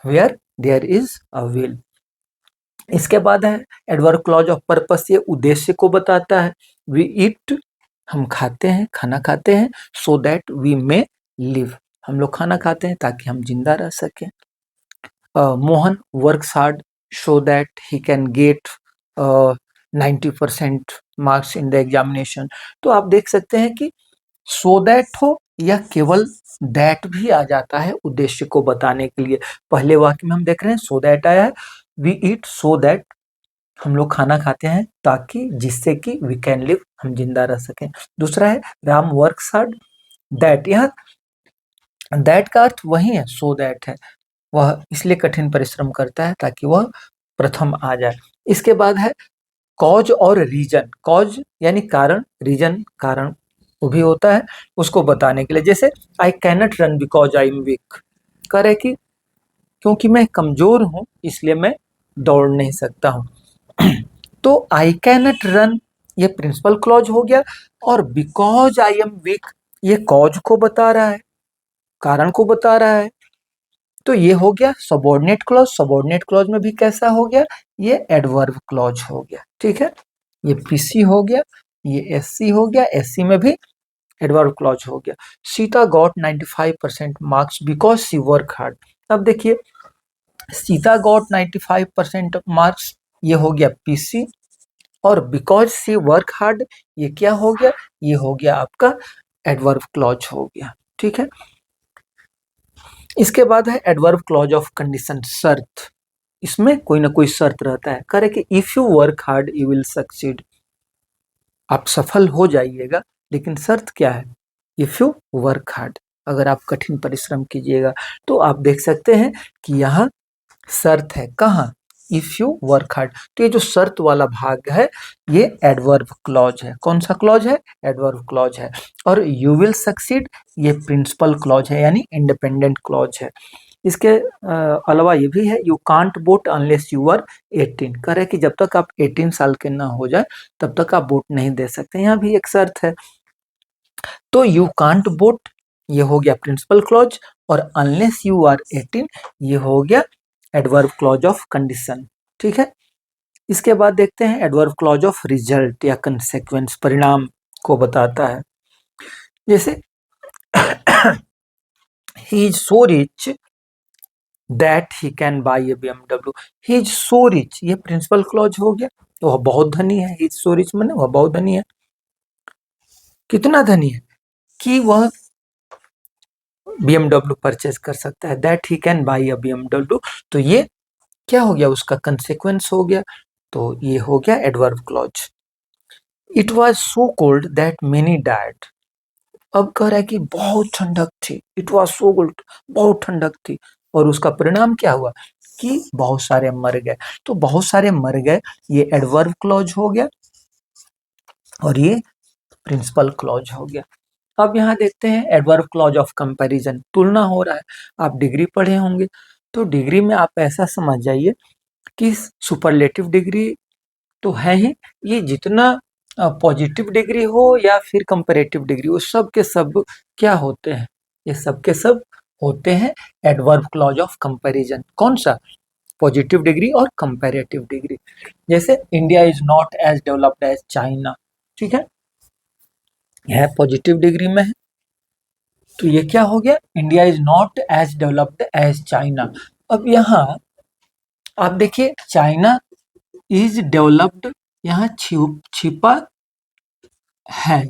where there is a will. इसके बाद है एडवर्ब क्लॉज ऑफ पर्पस, ये उद्देश्य को बताता है। वी ईट, हम खाते हैं, खाना खाते हैं, so that we may live, हम लोग खाना खाते हैं ताकि हम जिंदा रह सकें। Mohan works hard so that he can get 90% marks in the examination. तो आप देख सकते हैं कि सो दैट हो या केवल दैट भी आ जाता है उद्देश्य को बताने के लिए। पहले वाक्य में हम देख रहे हैं सो दैट आया है, वी ईट सो दैट, हम लोग खाना खाते हैं ताकि जिससे कि वी कैन लिव, हम जिंदा रह सकें। दूसरा है राम वर्क्स हार्ड, दैट, यहाँ दैट का अर्थ वही है, सो दैट है, वह इसलिए कठिन परिश्रम करता है ताकि वह प्रथम आ जाए। इसके बाद है कॉज और रीजन, कॉज यानी कारण, रीजन कारण वो भी होता है उसको बताने के लिए। जैसे I cannot run because I am weak, करे कि क्योंकि मैं कमजोर हूं इसलिए मैं दौड़ नहीं सकता हूं। तो आई कैनट रन ये प्रिंसिपल क्लॉज हो गया, और बिकॉज आई एम वीक ये कॉज को बता रहा है, कारण को बता रहा है। तो ये हो गया सबऑर्डिनेट क्लॉज। सबऑर्डिनेट क्लॉज में भी कैसा हो गया, ये एडवर्ब क्लॉज हो गया। ठीक है, ये पीसी हो गया, ये एससी हो गया, एससी में भी एडवर्ब क्लॉज हो गया। Sita got 95% marks because she work hard. अब देखिए सीता गॉट 95% मार्क्स, ये हो गया पीसी, और बिकॉज सी वर्क हार्ड ये क्या हो गया, ये हो गया आपका एडवर्ब क्लॉज हो गया। ठीक है, इसके बाद है एडवर्ब क्लॉज ऑफ कंडीशन, शर्त। इसमें कोई ना कोई शर्त रहता है। कह रहे कि if you work hard you will succeed, आप सफल हो जाइएगा, लेकिन शर्त क्या है, इफ यू वर्क हार्ड, अगर आप कठिन परिश्रम कीजिएगा। तो आप देख सकते हैं कि यहाँ शर्त है, कहाँ, इफ यू वर्क हार्ड। तो ये जो शर्त वाला भाग है ये एडवर्ब क्लॉज है। कौन सा क्लॉज है, एडवर्ब क्लॉज है। और यू विल सक्सीड ये प्रिंसिपल क्लॉज है, यानी इंडिपेंडेंट क्लॉज है। इसके अलावा ये भी है, you can't vote unless you are 18, कह रहे कि जब तक आप 18 साल के ना हो जाए तब तक आप वोट नहीं दे सकते। यहाँ भी एक शर्त है। तो यू कांट वोट ये हो गया प्रिंसिपल क्लॉज, और अनलेस यू आर 18 ये हो गया एडवर्ब क्लॉज ऑफ कंडीशन। ठीक है, इसके बाद देखते हैं एडवर्ब क्लॉज ऑफ रिजल्ट या कंसेक्वेंस, परिणाम को बताता है। जैसे he is so rich that he can buy A BMW, he is so rich ये प्रिंसिपल क्लॉज हो गया, वह बहुत धनी है। ही इज सो रिच माने वह बहुत धनी है। कितना धनी है, कि वह BMW परचेज कर सकता है, that he can buy a BMW। तो ये क्या हो गया, उसका कंसेक्वेंस हो गया। तो ये हो गया adverb clause. It was so cold that many died, अब कह रहा है कि बहुत ठंडक थी, इट वॉज सो कोल्ड बहुत ठंडक थी, और उसका परिणाम क्या हुआ कि बहुत सारे मर गए। तो बहुत सारे मर गए ये एडवर्ब क्लॉज हो गया, और ये प्रिंसिपल क्लॉज हो गया। अब यहाँ देखते हैं एडवर्ब क्लॉज ऑफ कंपैरिजन, तुलना हो रहा है। आप डिग्री पढ़े होंगे, तो डिग्री में आप ऐसा समझ जाइए कि सुपरलेटिव डिग्री तो है ही, ये जितना पॉजिटिव डिग्री हो या फिर कंपैरेटिव डिग्री, वो सब के सब क्या होते हैं, ये सब के सब होते हैं एडवर्ब क्लॉज ऑफ कंपैरिजन। कौन सा, पॉजिटिव डिग्री और कंपैरेटिव डिग्री। जैसे India is not as developed as China, ठीक है, यह पॉजिटिव डिग्री में है। तो ये क्या हो गया, India is not as developed as China. अब यहाँ आप देखिए चाइना इज डेवलप्ड, यहाँ छिपा है,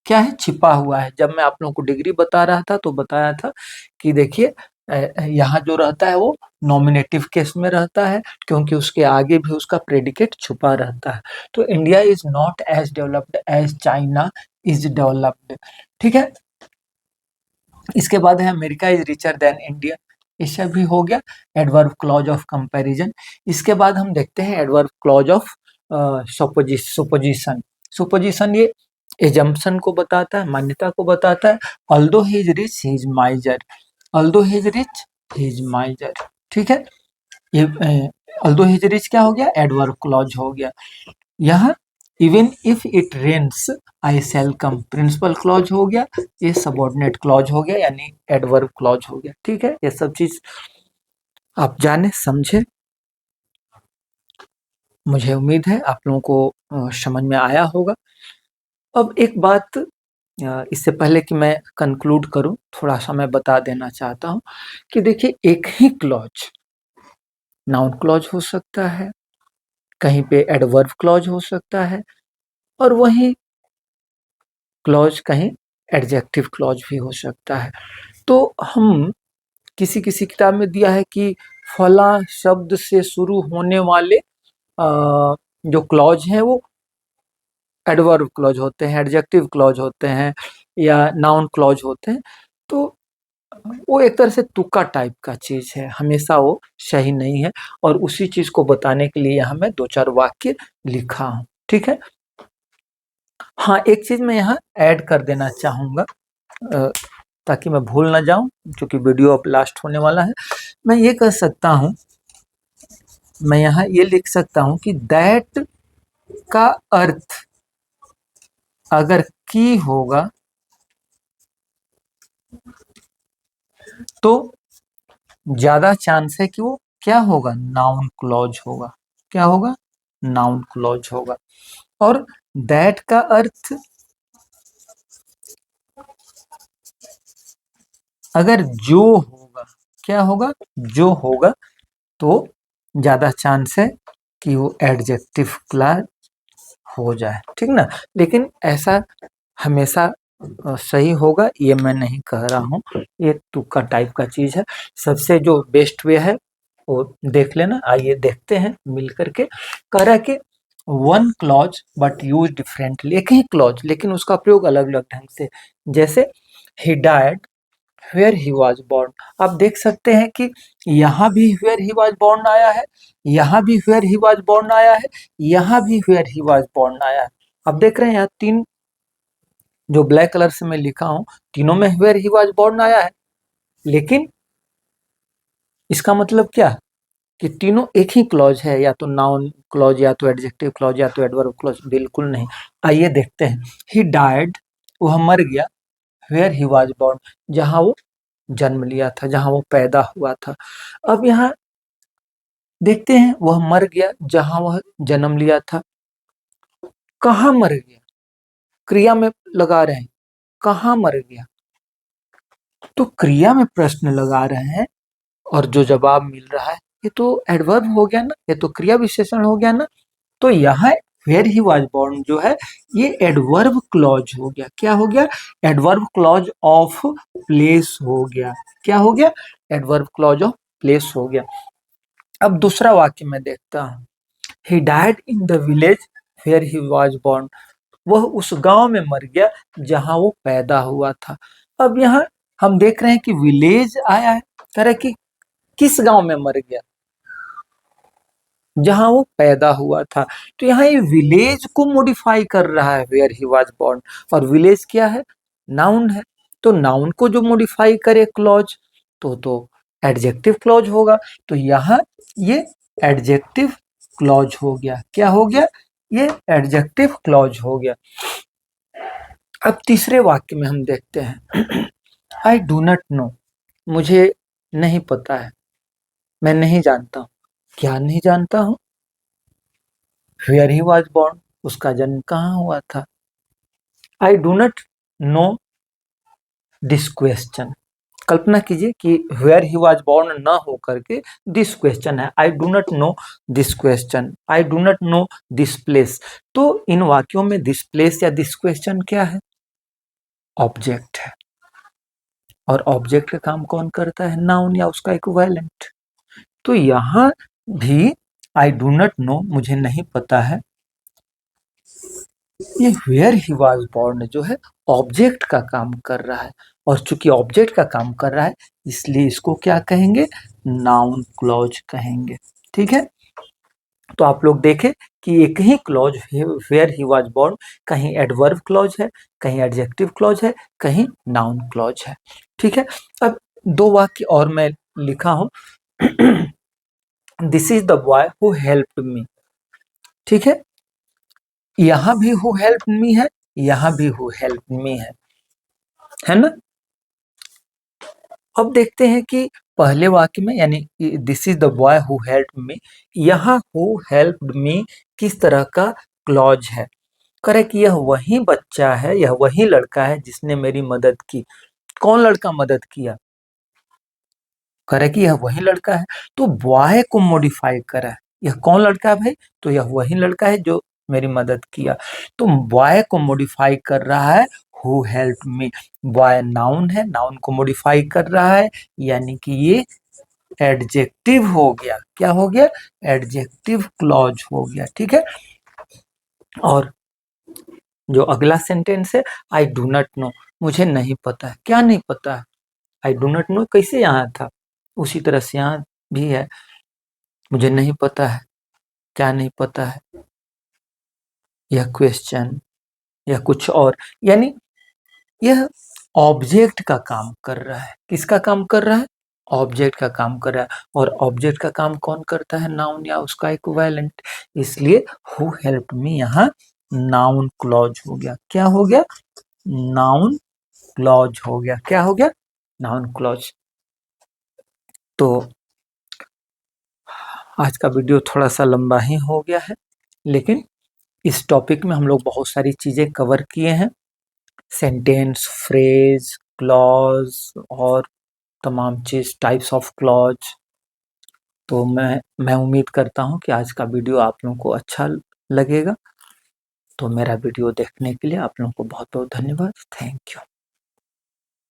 क्या है, छिपा हुआ है। जब मैं आप लोगों को डिग्री बता रहा था तो बताया था कि देखिए यहाँ जो रहता है वो नॉमिनेटिव केस में रहता है, क्योंकि उसके आगे भी उसका प्रेडिकेट छुपा रहता है। तो India is not as developed as China is developed, ठीक है। इसके बाद है America is richer than India, इससे भी हो गया एडवर्ब क्लॉज ऑफ कंपैरिजन। इसके बाद हम देखते हैं एडवर्ब क्लॉज ऑफ सुपोजिशन। सुपोजिशन ये एजम्पशन को बताता है, मान्यता को बताता है। Although he is rich he is माइजर, although he is rich he is माइजर, ठीक है। ये ऑल्दो ही इज रिच क्या हो गया, एडवर्ब क्लॉज हो गया। यहाँ even if it rains I shall come, principal clause हो गया, ये सबऑर्डिनेट क्लॉज हो गया, यानी एडवर्ब क्लॉज हो गया, ठीक है। ये सब चीज आप जाने समझे, मुझे उम्मीद है आप लोगों को समझ में आया होगा। अब एक बात इससे पहले कि मैं कंक्लूड करूं, थोड़ा सा मैं बता देना चाहता हूं कि देखिए एक ही क्लॉज नाउन क्लॉज हो सकता है, कहीं पे एडवर्ब क्लॉज हो सकता है, और वहीं क्लॉज कहीं एडजेक्टिव क्लॉज भी हो सकता है। तो हम किसी किसी किताब में दिया है कि फला शब्द से शुरू होने वाले जो क्लॉज हैं वो एडवर्ब क्लॉज होते हैं, एडजेक्टिव क्लॉज होते हैं, या नाउन क्लॉज होते हैं। तो वो एक तरह से तुक्का टाइप का चीज है, हमेशा वो सही नहीं है। और उसी चीज को बताने के लिए यहाँ मैं 2-4 वाक्य लिखा हूँ, ठीक है। हाँ, एक चीज मैं यहाँ ऐड कर देना चाहूंगा ताकि मैं भूल ना जाऊं, क्योंकि वीडियो अब लास्ट होने वाला है। मैं ये कह सकता हूँ, मैं यहाँ ये लिख सकता हूँ कि दैट का अर्थ अगर की होगा तो ज्यादा चांस है कि वो क्या होगा, नाउन क्लॉज होगा। क्या होगा, नाउन क्लॉज होगा। और दैट का अर्थ अगर जो होगा, क्या होगा, जो होगा, तो ज्यादा चांस है कि वो एडजेक्टिव क्लॉज हो जाए, ठीक ना। लेकिन ऐसा हमेशा सही होगा ये मैं नहीं कह रहा हूँ, ये तुक्का टाइप का चीज है। सबसे जो बेस्ट वे है वो देख लेना, आइए देखते हैं मिल करके। कह रहा है कि one clause but use differently, एक ही क्लॉज लेकिन उसका प्रयोग अलग अलग ढंग से। जैसे he died where he was born, आप देख सकते हैं कि यहाँ भी वेयर ही वॉज बोर्न आया है, यहाँ भी वेयर ही वॉज बोर्न आया है, यहाँ भी वेयर ही वॉज बोर्न आया है। आप देख रहे हैं यहाँ तीन जो ब्लैक कलर से मैं लिखा हूं, तीनों में वेयर ही वॉज बोर्न आया है। लेकिन इसका मतलब क्या, कि तीनों एक ही क्लॉज है, या तो नाउन क्लॉज, या तो एडजेक्टिव क्लॉज, या तो एडवर्ब क्लॉज, बिल्कुल नहीं। आइए देखते हैं। ही डाइड, वह मर गया, वेयर ही वॉज बोर्न, जहां वो जन्म लिया था, जहां वो पैदा हुआ था। अब यहाँ देखते हैं, वह मर गया जहां वह जन्म लिया था। कहाँ मर गया, क्रिया में लगा रहे हैं, कहाँ मर गया, तो क्रिया में प्रश्न लगा रहे हैं और जो जवाब मिल रहा है ये तो एडवर्ब हो गया ना, ये तो क्रिया विशेषण हो गया ना। तो यहाँ वेयर ही वॉज बोर्न जो है ये एडवर्ब क्लॉज हो गया। क्या हो गया, एडवर्ब क्लॉज ऑफ प्लेस हो गया। क्या हो गया, एडवर्ब क्लॉज ऑफ प्लेस हो गया। अब दूसरा वाक्य में देखता हूँ, he died in the village where he was born, वह उस गांव में मर गया जहां वो पैदा हुआ था। अब यहाँ हम देख रहे हैं कि विलेज आया है, कह रहे कि किस गांव में मर गया, जहां वो पैदा हुआ था। तो यहाँ ये विलेज को मॉडिफाई कर रहा है, वेयर ही वाज बोर्न। और विलेज क्या है, नाउन है। तो नाउन को जो मॉडिफाई करे क्लॉज, तो एडजेक्टिव क्लॉज होगा। तो यहाँ ये एडजेक्टिव क्लॉज हो गया। क्या हो गया, ये एडजेक्टिव क्लॉज हो गया। अब तीसरे वाक्य में हम देखते हैं, आई डू नॉट नो, मुझे नहीं पता है, मैं नहीं जानता हूँ। क्या नहीं जानता हूँ, वेयर ही वॉज बोर्न, उसका जन्म कहाँ हुआ था। I do not know this question. कल्पना कीजिए कि वेयर ही वॉज बोर्न ना हो करके दिस क्वेश्चन है, आई do not know this question, I do not know this place. तो इन वाक्यों में दिस प्लेस या दिस क्वेश्चन क्या है? ऑब्जेक्ट है। और ऑब्जेक्ट का काम कौन करता है? नाउन या उसका इक्विवेलेंट। तो यहां भी आई डू नॉट नो, मुझे नहीं पता है, ये वेयर ही वॉज बोर्न जो है ऑब्जेक्ट का काम कर रहा है, और चूंकि ऑब्जेक्ट का काम कर रहा है इसलिए इसको क्या कहेंगे? नाउन क्लॉज कहेंगे। ठीक है, तो आप लोग देखें कि एक ही clause where he was born कहीं एडवर्ब क्लॉज है, कहीं एडजेक्टिव क्लॉज है, कहीं नाउन क्लॉज है। ठीक है, अब दो वाक्य और मैं लिखा हूं। This is the boy who helped me. ठीक है, यहां भी हु हेल्प मी है, यहां भी हु हेल्प मी है ना। अब देखते हैं कि पहले वाक्य में यानी this is the boy who help me, यहाँ हु हेल्प मी किस तरह का क्लॉज है? करे कि यह वही बच्चा है, यह वही लड़का है जिसने मेरी मदद की। कौन लड़का मदद किया? करे कि यह वही लड़का है, तो बॉय को मॉडिफाई करा है। यह कौन लड़का है भाई? तो यह वही लड़का है जो मेरी मदद किया। तो बॉय को मॉडिफाई कर रहा है who help me. Boy noun है, नाउन को मॉडिफाई कर रहा है, यानी कि ये एडजेक्टिव हो गया। क्या हो गया? एडजेक्टिव क्लॉज हो गया। ठीक है, और जो अगला सेंटेंस है, आई डू नॉट नो, मुझे नहीं पता है। क्या नहीं पता है? आई डू नॉट नो कैसे यहाँ था, उसी तरह से यहाँ भी है, मुझे नहीं पता है। क्या नहीं पता है? यह क्वेश्चन या कुछ और, यानी यह ऑब्जेक्ट का काम कर रहा है। किसका काम कर रहा है? ऑब्जेक्ट का काम कर रहा है, और ऑब्जेक्ट का काम कौन करता है? नाउन या उसका इक्विवेलेंट। इसलिए हु हेल्प मी यहाँ नाउन क्लॉज हो गया। क्या हो गया? नाउन क्लॉज हो गया। क्या हो गया? Noun clause. तो आज का वीडियो थोड़ा सा लंबा ही हो गया है, लेकिन इस टॉपिक में हम लोग बहुत सारी चीजें कवर किए हैं। सेंटेंस, फ्रेज, क्लॉज और तमाम चीज, टाइप्स ऑफ क्लॉज। तो मैं उम्मीद करता हूँ कि आज का वीडियो आप लोगों को अच्छा लगेगा। तो मेरा वीडियो देखने के लिए आप लोगों को बहुत बहुत धन्यवाद। Thank you.